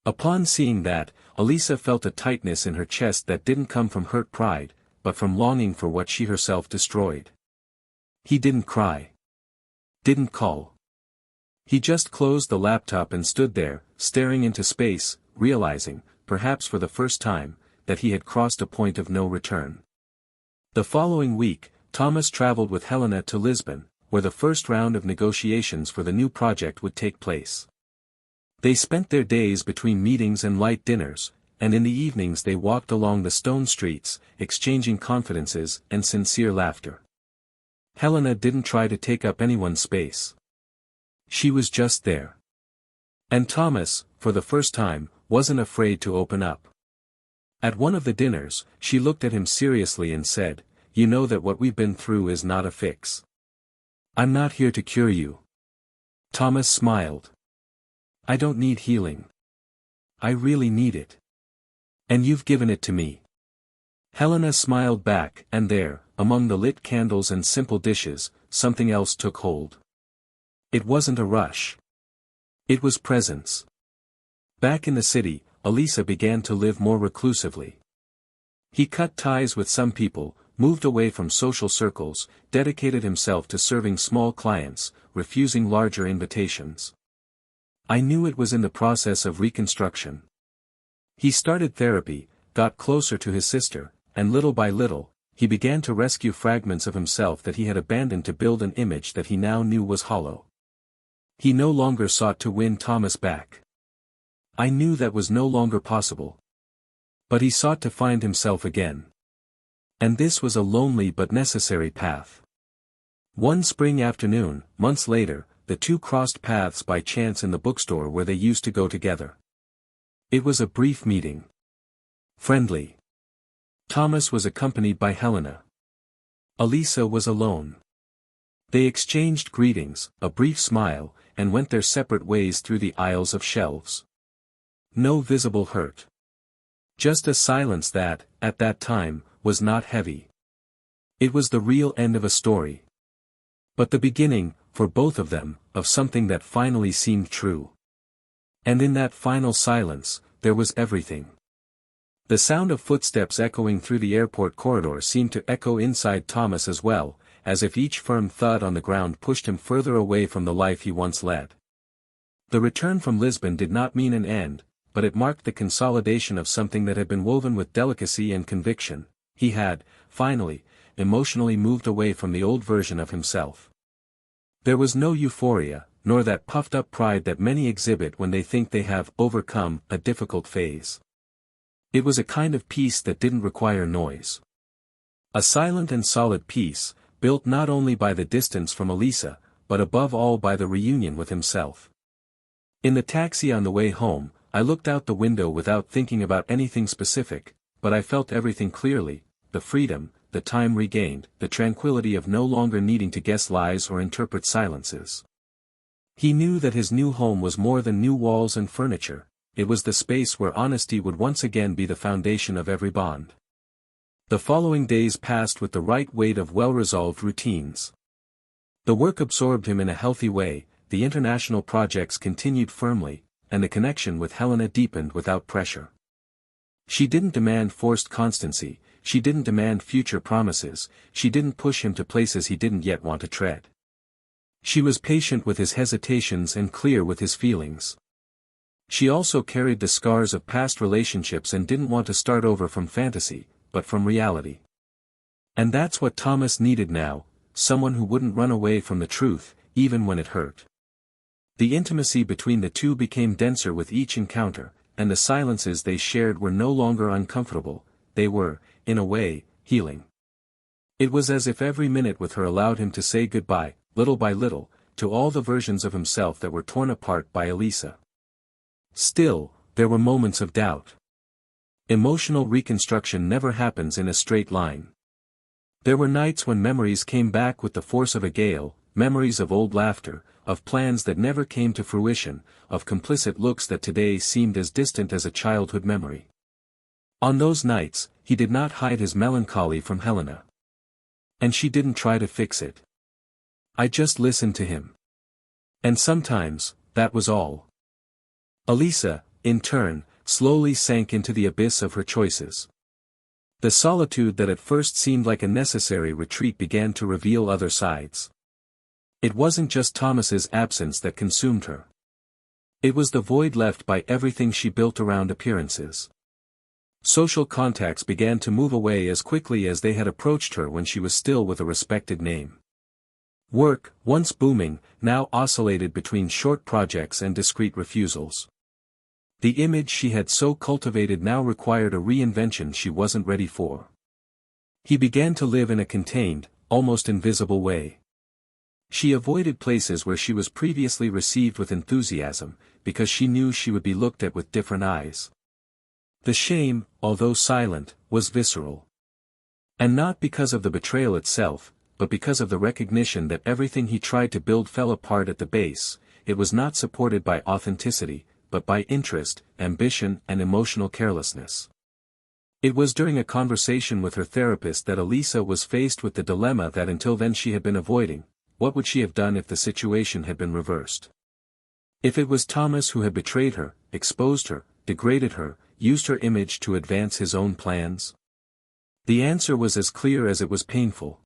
Upon seeing that, Elisa felt a tightness in her chest that didn't come from hurt pride, but from longing for what she herself destroyed. He didn't cry. Didn't call. He just closed the laptop and stood there, staring into space, realizing, perhaps for the first time, that he had crossed a point of no return. The following week, Thomas traveled with Helena to Lisbon, where the first round of negotiations for the new project would take place. They spent their days between meetings and light dinners, and in the evenings they walked along the stone streets, exchanging confidences and sincere laughter. Helena didn't try to take up anyone's space. She was just there. And Thomas, for the first time, wasn't afraid to open up. At one of the dinners, she looked at him seriously and said, "You know that what we've been through is not a fix. I'm not here to cure you." Thomas smiled. "I don't need healing. I really need it. And you've given it to me." Helena smiled back, and there, among the lit candles and simple dishes, something else took hold. It wasn't a rush. It was presence. Back in the city, Elisa began to live more reclusively. He cut ties with some people, moved away from social circles, dedicated himself to serving small clients, refusing larger invitations. I knew it was in the process of reconstruction. He started therapy, got closer to his sister, and little by little, he began to rescue fragments of himself that he had abandoned to build an image that he now knew was hollow. He no longer sought to win Thomas back. I knew that was no longer possible. But he sought to find himself again. And this was a lonely but necessary path. One spring afternoon, months later, the two crossed paths by chance in the bookstore where they used to go together. It was a brief meeting. Friendly. Thomas was accompanied by Helena. Elisa was alone. They exchanged greetings, a brief smile, and went their separate ways through the aisles of shelves. No visible hurt. Just a silence that, at that time, was not heavy. It was the real end of a story. But the beginning, for both of them, of something that finally seemed true. And in that final silence, there was everything. The sound of footsteps echoing through the airport corridor seemed to echo inside Thomas as well, as if each firm thud on the ground pushed him further away from the life he once led. The return from Lisbon did not mean an end, but it marked the consolidation of something that had been woven with delicacy and conviction. He had, finally, emotionally moved away from the old version of himself. There was no euphoria, nor that puffed-up pride that many exhibit when they think they have overcome a difficult phase. It was a kind of peace that didn't require noise. A silent and solid peace, built not only by the distance from Elisa, but above all by the reunion with himself. In the taxi on the way home, I looked out the window without thinking about anything specific, but I felt everything clearly: the freedom, the time regained, the tranquility of no longer needing to guess lies or interpret silences. He knew that his new home was more than new walls and furniture. It was the space where honesty would once again be the foundation of every bond. The following days passed with the right weight of well-resolved routines. The work absorbed him in a healthy way, the international projects continued firmly, and the connection with Helena deepened without pressure. She didn't demand forced constancy, she didn't demand future promises, she didn't push him to places he didn't yet want to tread. She was patient with his hesitations and clear with his feelings. She also carried the scars of past relationships and didn't want to start over from fantasy, but from reality. And that's what Thomas needed now, someone who wouldn't run away from the truth, even when it hurt. The intimacy between the two became denser with each encounter, and the silences they shared were no longer uncomfortable, they were, in a way, healing. It was as if every minute with her allowed him to say goodbye, little by little, to all the versions of himself that were torn apart by Elisa. Still, there were moments of doubt. Emotional reconstruction never happens in a straight line. There were nights when memories came back with the force of a gale, memories of old laughter, of plans that never came to fruition, of complicit looks that today seemed as distant as a childhood memory. On those nights, he did not hide his melancholy from Helena. And she didn't try to fix it. I just listened to him. And sometimes, that was all. Elisa, in turn, slowly sank into the abyss of her choices. The solitude that at first seemed like a necessary retreat began to reveal other sides. It wasn't just Thomas's absence that consumed her. It was the void left by everything she built around appearances. Social contacts began to move away as quickly as they had approached her when she was still with a respected name. Work, once booming, now oscillated between short projects and discreet refusals. The image she had so cultivated now required a reinvention she wasn't ready for. He began to live in a contained, almost invisible way. She avoided places where she was previously received with enthusiasm, because she knew she would be looked at with different eyes. The shame, although silent, was visceral. And not because of the betrayal itself, but because of the recognition that everything he tried to build fell apart at the base. It was not supported by authenticity, but by interest, ambition, and emotional carelessness. It was during a conversation with her therapist that Elisa was faced with the dilemma that until then she had been avoiding. What would she have done if the situation had been reversed? If it was Thomas who had betrayed her, exposed her, degraded her, used her image to advance his own plans? The answer was as clear as it was painful.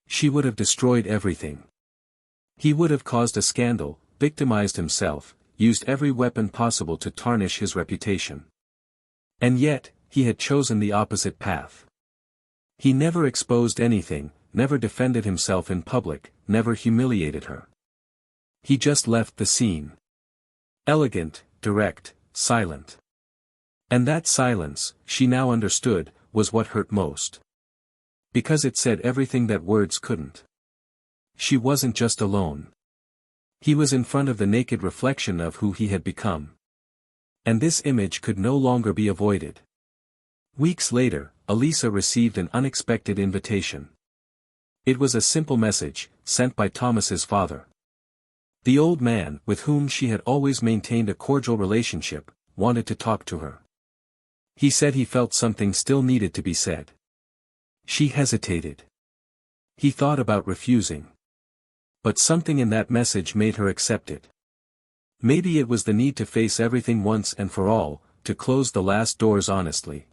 She would have destroyed everything. He would have caused a scandal, victimized himself, used every weapon possible to tarnish his reputation. And yet, he had chosen the opposite path. He never exposed anything, never defended himself in public, never humiliated her. He just left the scene. Elegant, direct, silent. And that silence, she now understood, was what hurt most. Because it said everything that words couldn't. She wasn't just alone. He was in front of the naked reflection of who he had become. And this image could no longer be avoided. Weeks later, Elisa received an unexpected invitation. It was a simple message, sent by Thomas's father. The old man, with whom she had always maintained a cordial relationship, wanted to talk to her. He said he felt something still needed to be said. She hesitated. He thought about refusing. But something in that message made her accept it. Maybe it was the need to face everything once and for all, to close the last doors honestly.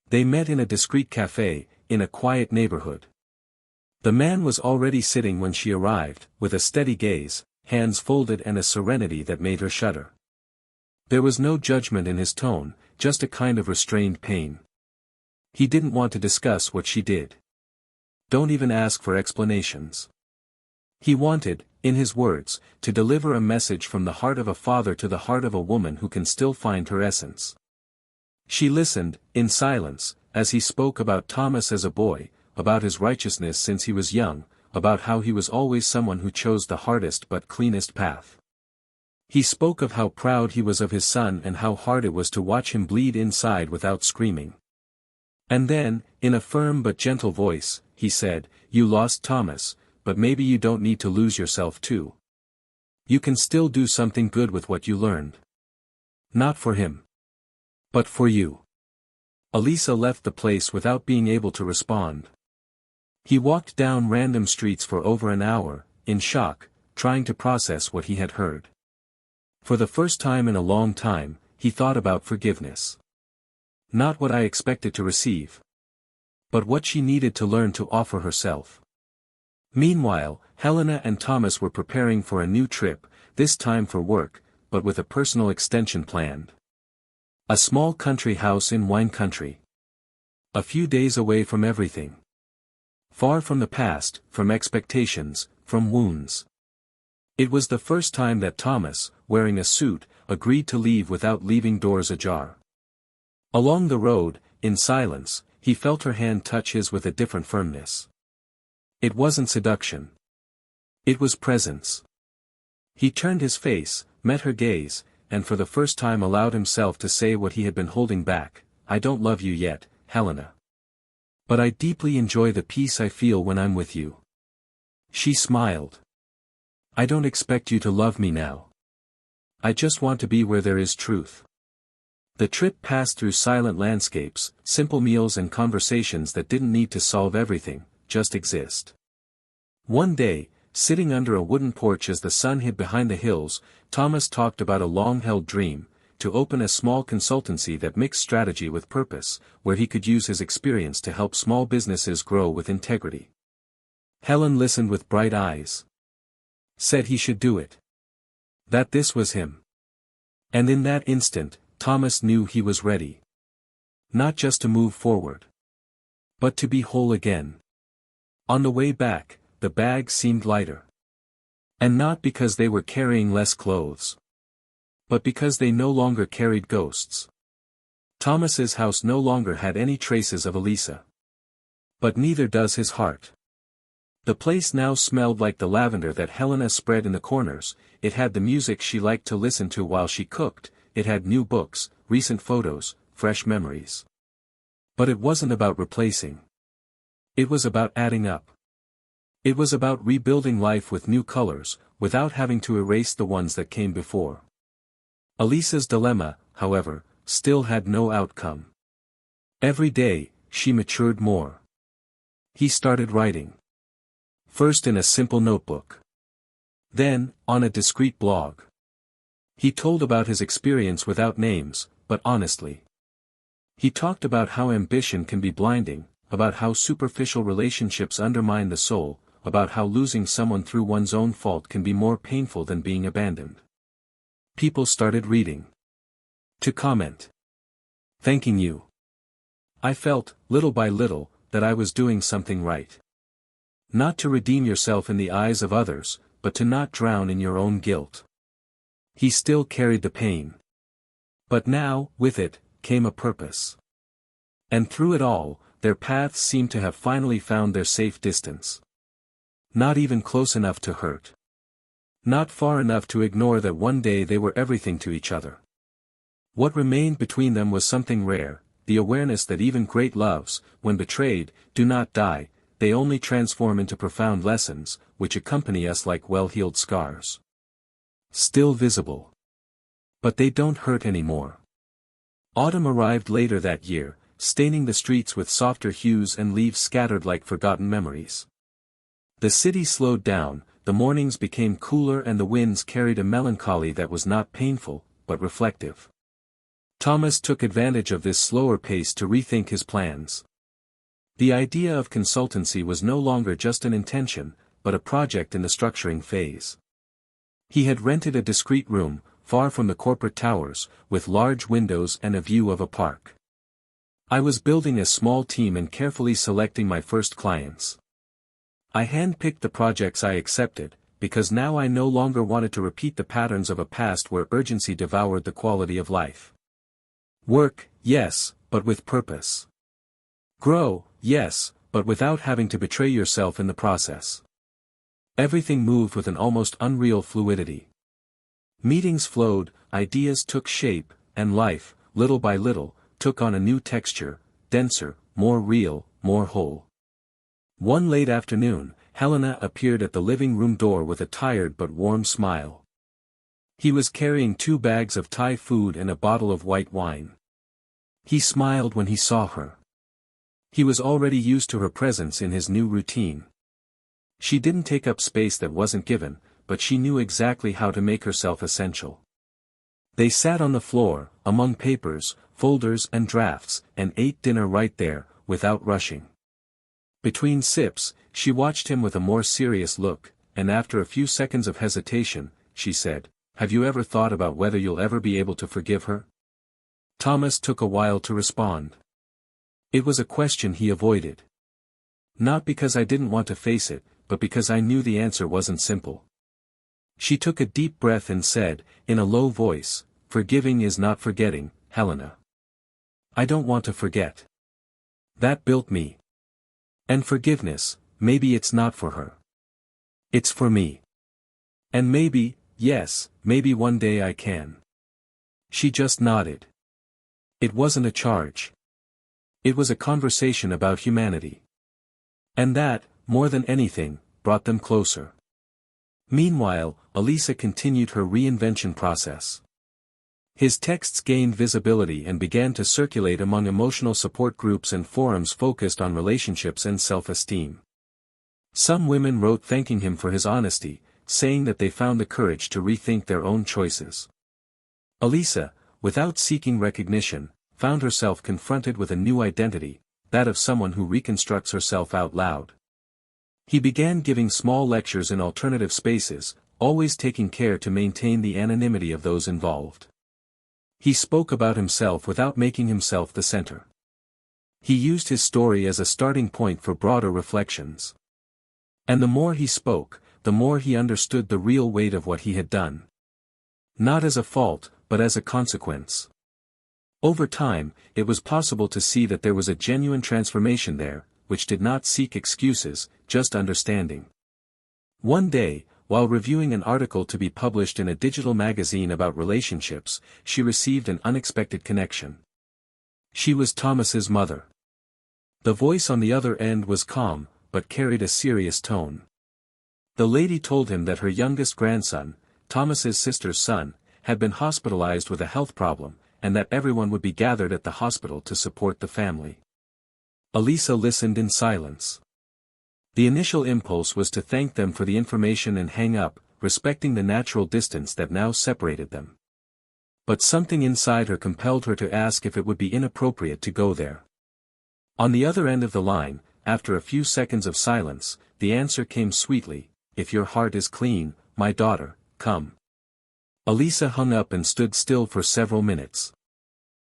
They met in a discreet cafe, in a quiet neighborhood. The man was already sitting when she arrived, with a steady gaze, hands folded and a serenity that made her shudder. There was no judgment in his tone, just a kind of restrained pain. He didn't want to discuss what she did. Don't even ask for explanations. He wanted, in his words, to deliver a message from the heart of a father to the heart of a woman who can still find her essence. She listened, in silence, as he spoke about Thomas as a boy, about his righteousness since he was young, about how he was always someone who chose the hardest but cleanest path. He spoke of how proud he was of his son and how hard it was to watch him bleed inside without screaming. And then, in a firm but gentle voice, he said, "You lost Thomas, but maybe you don't need to lose yourself too. You can still do something good with what you learned. Not for him. But for you." Elisa left the place without being able to respond. He walked down random streets for over an hour, in shock, trying to process what he had heard. For the first time in a long time, he thought about forgiveness. Not what I expected to receive. But what she needed to learn to offer herself. Meanwhile, Helena and Thomas were preparing for a new trip, this time for work, but with a personal extension planned. A small country house in wine country. A few days away from everything. Far from the past, from expectations, from wounds. It was the first time that Thomas, wearing a suit, agreed to leave without leaving doors ajar. Along the road, in silence, he felt her hand touch his with a different firmness. It wasn't seduction. It was presence. He turned his face, met her gaze, and for the first time allowed himself to say what he had been holding back, "I don't love you yet, Helena. But I deeply enjoy the peace I feel when I'm with you." She smiled. "I don't expect you to love me now. I just want to be where there is truth." The trip passed through silent landscapes, simple meals and conversations that didn't need to solve everything, just exist. One day, sitting under a wooden porch as the sun hid behind the hills, Thomas talked about a long-held dream, to open a small consultancy that mixed strategy with purpose, where he could use his experience to help small businesses grow with integrity. Helen listened with bright eyes. Said he should do it. That this was him. And in that instant, Thomas knew he was ready. Not just to move forward, but to be whole again. On the way back, the bags seemed lighter. And not because they were carrying less clothes, but because they no longer carried ghosts. Thomas's house no longer had any traces of Elisa. But neither does his heart. The place now smelled like the lavender that Helena spread in the corners, it had the music she liked to listen to while she cooked, it had new books, recent photos, fresh memories. But it wasn't about replacing. It was about adding up. It was about rebuilding life with new colors, without having to erase the ones that came before. Elisa's dilemma, however, still had no outcome. Every day, she matured more. He started writing. First in a simple notebook. Then, on a discreet blog. He told about his experience without names, but honestly. He talked about how ambition can be blinding, about how superficial relationships undermine the soul, about how losing someone through one's own fault can be more painful than being abandoned. People started reading. To comment. Thanking you. I felt, little by little, that I was doing something right. Not to redeem yourself in the eyes of others, but to not drown in your own guilt. He still carried the pain. But now, with it, came a purpose. And through it all, their paths seemed to have finally found their safe distance. Not even close enough to hurt. Not far enough to ignore that one day they were everything to each other. What remained between them was something rare, the awareness that even great loves, when betrayed, do not die, they only transform into profound lessons, which accompany us like well-healed scars. Still visible. But they don't hurt anymore. Autumn arrived later that year, staining the streets with softer hues and leaves scattered like forgotten memories. The city slowed down, the mornings became cooler and the winds carried a melancholy that was not painful, but reflective. Thomas took advantage of this slower pace to rethink his plans. The idea of consultancy was no longer just an intention, but a project in the structuring phase. He had rented a discreet room, far from the corporate towers, with large windows and a view of a park. I was building a small team and carefully selecting my first clients. I hand-picked the projects I accepted, because now I no longer wanted to repeat the patterns of a past where urgency devoured the quality of life. Work, yes, but with purpose. Grow, yes, but without having to betray yourself in the process. Everything moved with an almost unreal fluidity. Meetings flowed, ideas took shape, and life, little by little, took on a new texture, denser, more real, more whole. One late afternoon, Helena appeared at the living room door with a tired but warm smile. He was carrying 2 bags of Thai food and a bottle of white wine. He smiled when he saw her. He was already used to her presence in his new routine. She didn't take up space that wasn't given, but she knew exactly how to make herself essential. They sat on the floor, among papers, folders and drafts, and ate dinner right there, without rushing. Between sips, she watched him with a more serious look, and after a few seconds of hesitation, she said, "Have you ever thought about whether you'll ever be able to forgive her?" Thomas took a while to respond. It was a question he avoided. Not because I didn't want to face it, but because I knew the answer wasn't simple. She took a deep breath and said, in a low voice, "Forgiving is not forgetting, Helena. I don't want to forget. That built me. And forgiveness, maybe it's not for her. It's for me. And maybe, yes, maybe one day I can." She just nodded. It wasn't a charge. It was a conversation about humanity. And that, more than anything, brought them closer. Meanwhile, Elisa continued her reinvention process. His texts gained visibility and began to circulate among emotional support groups and forums focused on relationships and self-esteem. Some women wrote thanking him for his honesty, saying that they found the courage to rethink their own choices. Elisa, without seeking recognition, found herself confronted with a new identity, that of someone who reconstructs herself out loud. He began giving small lectures in alternative spaces, always taking care to maintain the anonymity of those involved. He spoke about himself without making himself the center. He used his story as a starting point for broader reflections. And the more he spoke, the more he understood the real weight of what he had done. Not as a fault, but as a consequence. Over time, it was possible to see that there was a genuine transformation there, which did not seek excuses, just understanding. One day, while reviewing an article to be published in a digital magazine about relationships, she received an unexpected connection. She was Thomas's mother. The voice on the other end was calm, but carried a serious tone. The lady told him that her youngest grandson, Thomas's sister's son, had been hospitalized with a health problem, and that everyone would be gathered at the hospital to support the family. Elisa listened in silence. The initial impulse was to thank them for the information and hang up, respecting the natural distance that now separated them. But something inside her compelled her to ask if it would be inappropriate to go there. On the other end of the line, after a few seconds of silence, the answer came sweetly, "If your heart is clean, my daughter, come." Elisa hung up and stood still for several minutes.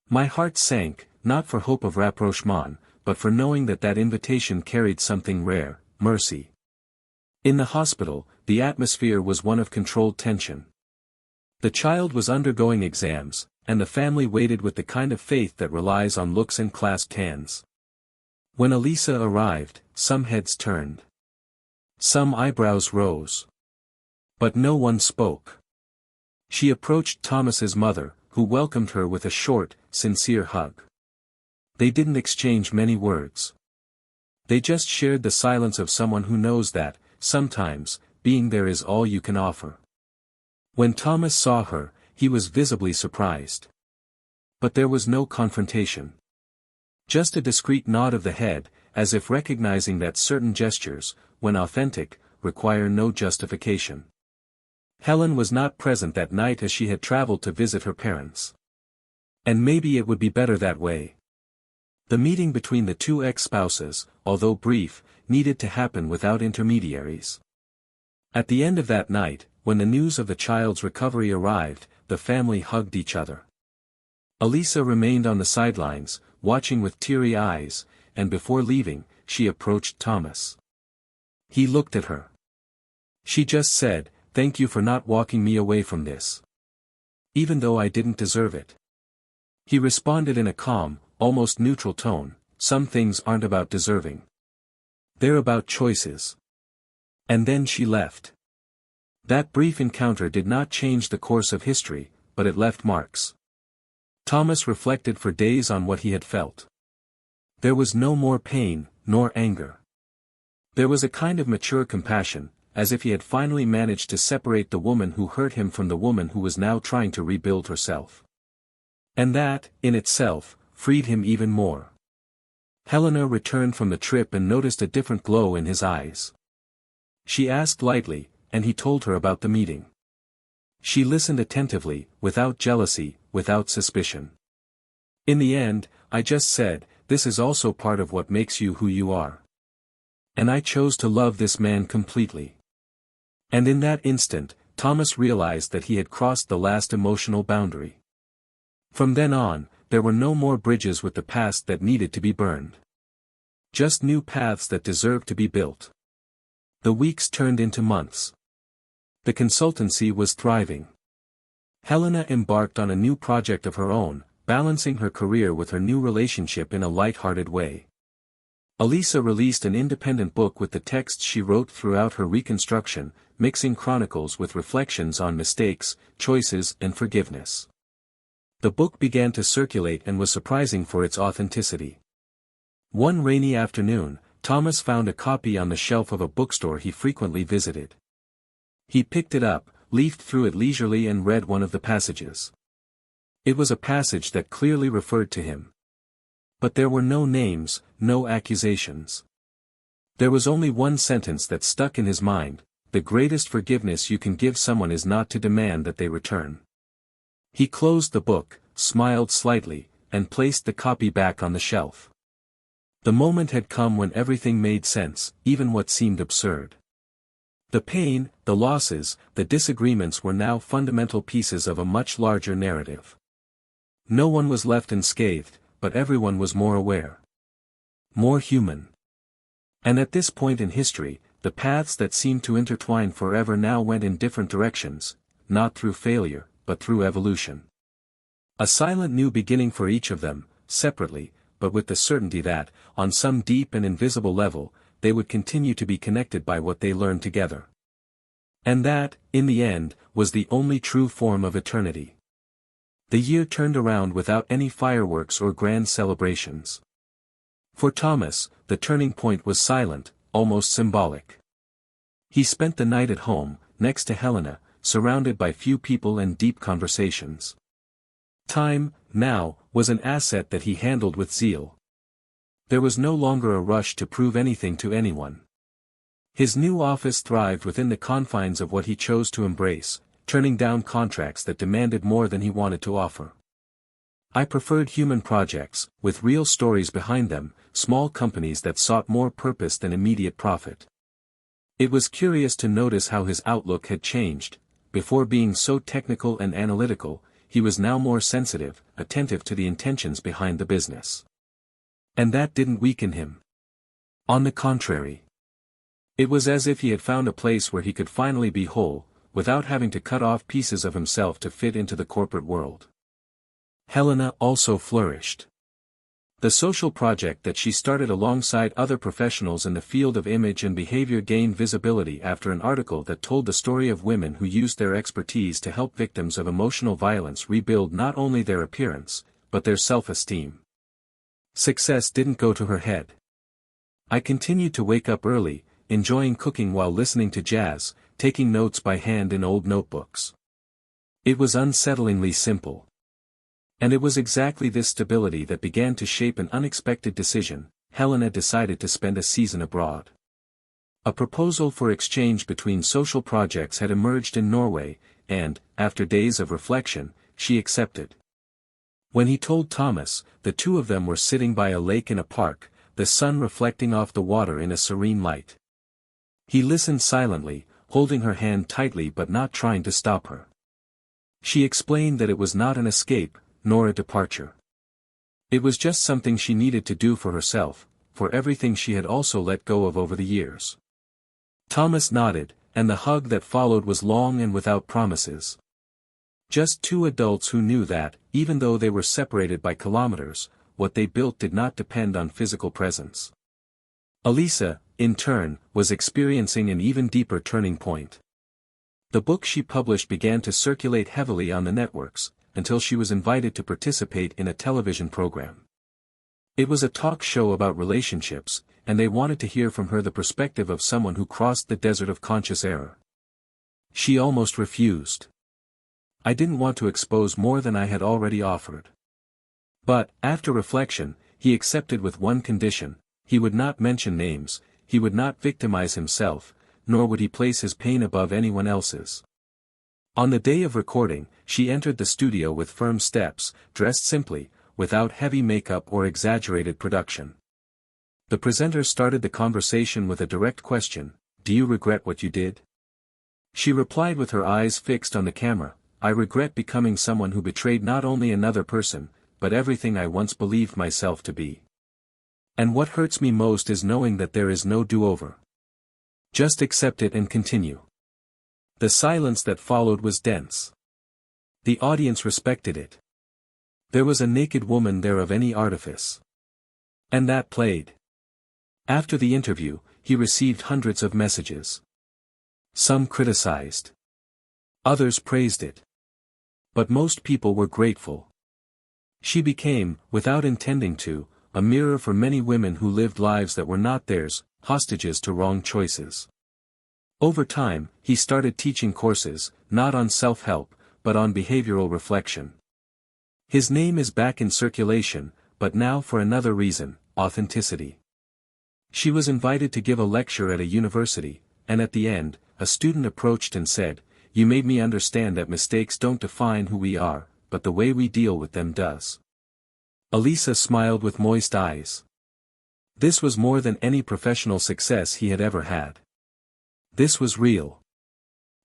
My heart sank, not for hope of rapprochement, but for knowing that that invitation carried something rare, mercy. In the hospital, the atmosphere was one of controlled tension. The child was undergoing exams, and the family waited with the kind of faith that relies on looks and clasped hands. When Elisa arrived, some heads turned. Some eyebrows rose. But no one spoke. She approached Thomas's mother, who welcomed her with a short, sincere hug. They didn't exchange many words. They just shared the silence of someone who knows that, sometimes, being there is all you can offer. When Thomas saw her, he was visibly surprised. But there was no confrontation. Just a discreet nod of the head, as if recognizing that certain gestures, when authentic, require no justification. Helen was not present that night as she had traveled to visit her parents. And maybe it would be better that way. The meeting between the two ex-spouses, although brief, needed to happen without intermediaries. At the end of that night, when the news of the child's recovery arrived, the family hugged each other. Elisa remained on the sidelines, watching with teary eyes, and before leaving, she approached Thomas. He looked at her. She just said, "Thank you for not walking me away from this. Even though I didn't deserve it." He responded in a calm, almost neutral tone, "Some things aren't about deserving. They're about choices." And then she left. That brief encounter did not change the course of history, but it left marks. Thomas reflected for days on what he had felt. There was no more pain, nor anger. There was a kind of mature compassion, as if he had finally managed to separate the woman who hurt him from the woman who was now trying to rebuild herself. And that, in itself, freed him even more. Helena returned from the trip and noticed a different glow in his eyes. She asked lightly, and he told her about the meeting. She listened attentively, without jealousy, without suspicion. In the end, I just said, "This is also part of what makes you who you are. And I chose to love this man completely." And in that instant, Thomas realized that he had crossed the last emotional boundary. From then on, there were no more bridges with the past that needed to be burned. Just new paths that deserved to be built. The weeks turned into months. The consultancy was thriving. Helena embarked on a new project of her own, balancing her career with her new relationship in a light-hearted way. Elisa released an independent book with the texts she wrote throughout her reconstruction, mixing chronicles with reflections on mistakes, choices, and forgiveness. The book began to circulate and was surprising for its authenticity. One rainy afternoon, Thomas found a copy on the shelf of a bookstore he frequently visited. He picked it up, leafed through it leisurely and read one of the passages. It was a passage that clearly referred to him. But there were no names, no accusations. There was only one sentence that stuck in his mind: "The greatest forgiveness you can give someone is not to demand that they return." He closed the book, smiled slightly, and placed the copy back on the shelf. The moment had come when everything made sense, even what seemed absurd. The pain, the losses, the disagreements were now fundamental pieces of a much larger narrative. No one was left unscathed, but everyone was more aware. More human. And at this point in history, the paths that seemed to intertwine forever now went in different directions, not through failure, but through evolution. A silent new beginning for each of them, separately, but with the certainty that, on some deep and invisible level, they would continue to be connected by what they learned together. And that, in the end, was the only true form of eternity. The year turned around without any fireworks or grand celebrations. For Thomas, the turning point was silent, almost symbolic. He spent the night at home, next to Helena, surrounded by few people and deep conversations. Time, now, was an asset that he handled with zeal. There was no longer a rush to prove anything to anyone. His new office thrived within the confines of what he chose to embrace, turning down contracts that demanded more than he wanted to offer. I preferred human projects, with real stories behind them, small companies that sought more purpose than immediate profit. It was curious to notice how his outlook had changed. Before being so technical and analytical, he was now more sensitive, attentive to the intentions behind the business. And that didn't weaken him. On the contrary. It was as if he had found a place where he could finally be whole, without having to cut off pieces of himself to fit into the corporate world. Helena also flourished. The social project that she started alongside other professionals in the field of image and behavior gained visibility after an article that told the story of women who used their expertise to help victims of emotional violence rebuild not only their appearance, but their self-esteem. Success didn't go to her head. I continued to wake up early, enjoying cooking while listening to jazz, taking notes by hand in old notebooks. It was unsettlingly simple. And it was exactly this stability that began to shape an unexpected decision. Helena decided to spend a season abroad. A proposal for exchange between social projects had emerged in Norway, and, after days of reflection, she accepted. When he told Thomas, the two of them were sitting by a lake in a park, the sun reflecting off the water in a serene light. He listened silently, holding her hand tightly but not trying to stop her. She explained that it was not an escape, nor a departure. It was just something she needed to do for herself, for everything she had also let go of over the years. Thomas nodded, and the hug that followed was long and without promises. Just two adults who knew that, even though they were separated by kilometers, what they built did not depend on physical presence. Elisa, in turn, was experiencing an even deeper turning point. The book she published began to circulate heavily on the networks, until she was invited to participate in a television program. It was a talk show about relationships, and they wanted to hear from her the perspective of someone who crossed the desert of conscious error. She almost refused. I didn't want to expose more than I had already offered. But, after reflection, he accepted with one condition: he would not mention names, he would not victimize himself, nor would he place his pain above anyone else's. On the day of recording, she entered the studio with firm steps, dressed simply, without heavy makeup or exaggerated production. The presenter started the conversation with a direct question: "Do you regret what you did?" She replied with her eyes fixed on the camera: "I regret becoming someone who betrayed not only another person, but everything I once believed myself to be. And what hurts me most is knowing that there is no do-over. Just accept it and continue." The silence that followed was dense. The audience respected it. There was a naked woman there of any artifice. And that played. After the interview, he received hundreds of messages. Some criticized. Others praised it. But most people were grateful. She became, without intending to, a mirror for many women who lived lives that were not theirs, hostages to wrong choices. Over time, he started teaching courses, not on self-help, but on behavioral reflection. His name is back in circulation, but now for another reason: authenticity. She was invited to give a lecture at a university, and at the end, a student approached and said, "You made me understand that mistakes don't define who we are, but the way we deal with them does. Elisa smiled with moist eyes. This was more than any professional success he had ever had. This was real.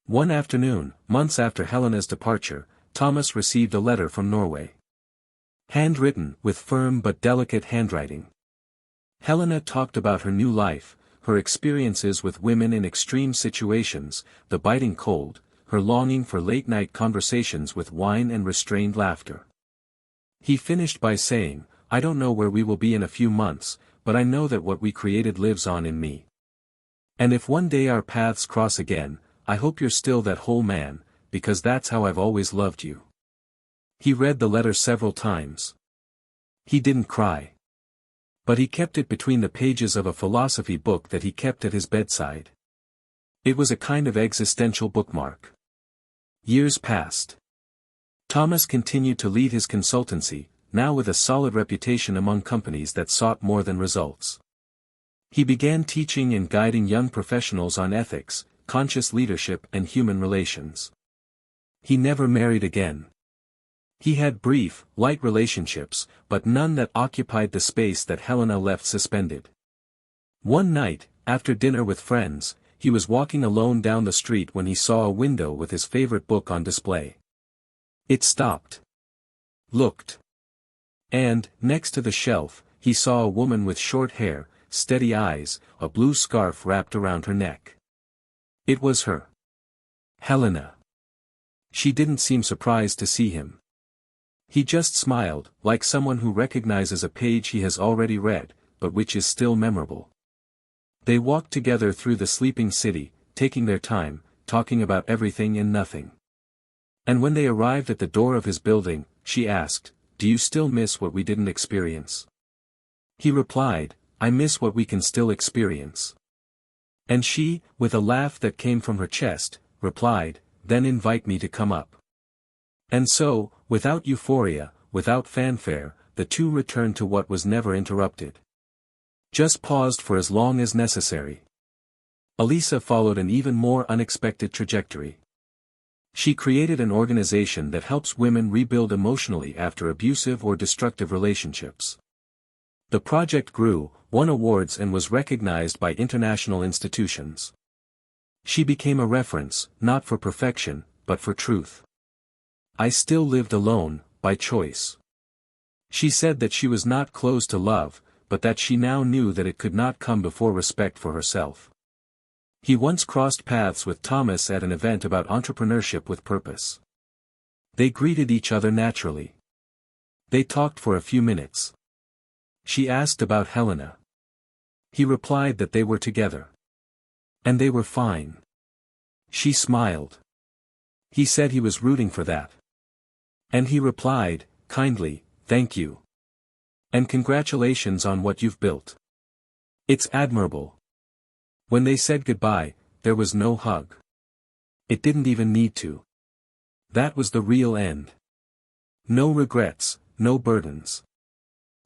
One afternoon, months after Helena's departure, Thomas received a letter from Norway. Handwritten, with firm but delicate handwriting. Helena talked about her new life, her experiences with women in extreme situations, the biting cold, her longing for late-night conversations with wine and restrained laughter. He finished by saying, "I don't know where we will be in a few months, but I know that what we created lives on in me. And if one day our paths cross again, I hope you're still that whole man, because that's how I've always loved you." He read the letter several times. He didn't cry. But he kept it between the pages of a philosophy book that he kept at his bedside. It was a kind of existential bookmark. Years passed. Thomas continued to lead his consultancy, now with a solid reputation among companies that sought more than results. He began teaching and guiding young professionals on ethics, conscious leadership and human relations. He never married again. He had brief, light relationships, but none that occupied the space that Helena left suspended. One night, after dinner with friends, he was walking alone down the street when he saw a window with his favorite book on display. It stopped. Looked. And, next to the shelf, he saw a woman with short hair, steady eyes, a blue scarf wrapped around her neck. It was her. Helena. She didn't seem surprised to see him. He just smiled, like someone who recognizes a page he has already read, but which is still memorable. They walked together through the sleeping city, taking their time, talking about everything and nothing. And when they arrived at the door of his building, she asked, "Do you still miss what we didn't experience?" He replied, "I miss what we can still experience." And she, with a laugh that came from her chest, replied, "Then invite me to come up." And so, without euphoria, without fanfare, the two returned to what was never interrupted. Just paused for as long as necessary. Elisa followed an even more unexpected trajectory. She created an organization that helps women rebuild emotionally after abusive or destructive relationships. The project grew, won awards and was recognized by international institutions. She became a reference, not for perfection, but for truth. I still lived alone, by choice. She said that she was not closed to love, but that she now knew that it could not come before respect for herself. He once crossed paths with Thomas at an event about entrepreneurship with purpose. They greeted each other naturally. They talked for a few minutes. She asked about Helena. He replied that they were together. And they were fine. She smiled. He said he was rooting for that. And he replied, kindly, "Thank you. And congratulations on what you've built. It's admirable." When they said goodbye, there was no hug. It didn't even need to. That was the real end. No regrets, no burdens.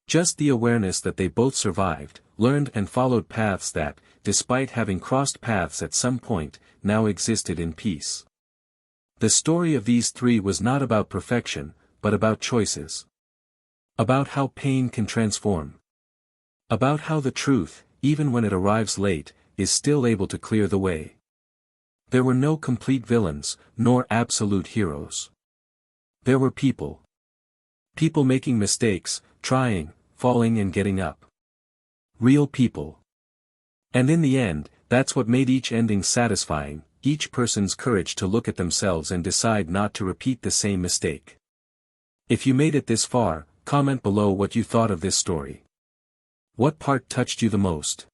Just the awareness that they both survived, learned and followed paths that, despite having crossed paths at some point, now existed in peace. The story of these three was not about perfection, but about choices. About how pain can transform. About how the truth, even when it arrives late, is still able to clear the way. There were no complete villains, nor absolute heroes. There were people. People making mistakes, trying, falling and getting up. Real people. And in the end, that's what made each ending satisfying, each person's courage to look at themselves and decide not to repeat the same mistake. If you made it this far, comment below what you thought of this story. What part touched you the most?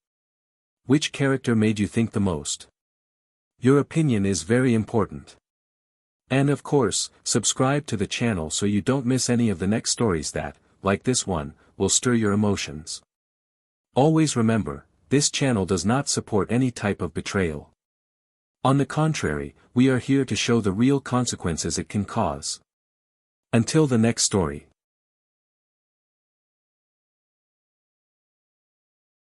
Which character made you think the most? Your opinion is very important. And of course, subscribe to the channel so you don't miss any of the next stories that, like this one, will stir your emotions. Always remember, this channel does not support any type of betrayal. On the contrary, we are here to show the real consequences it can cause. Until the next story.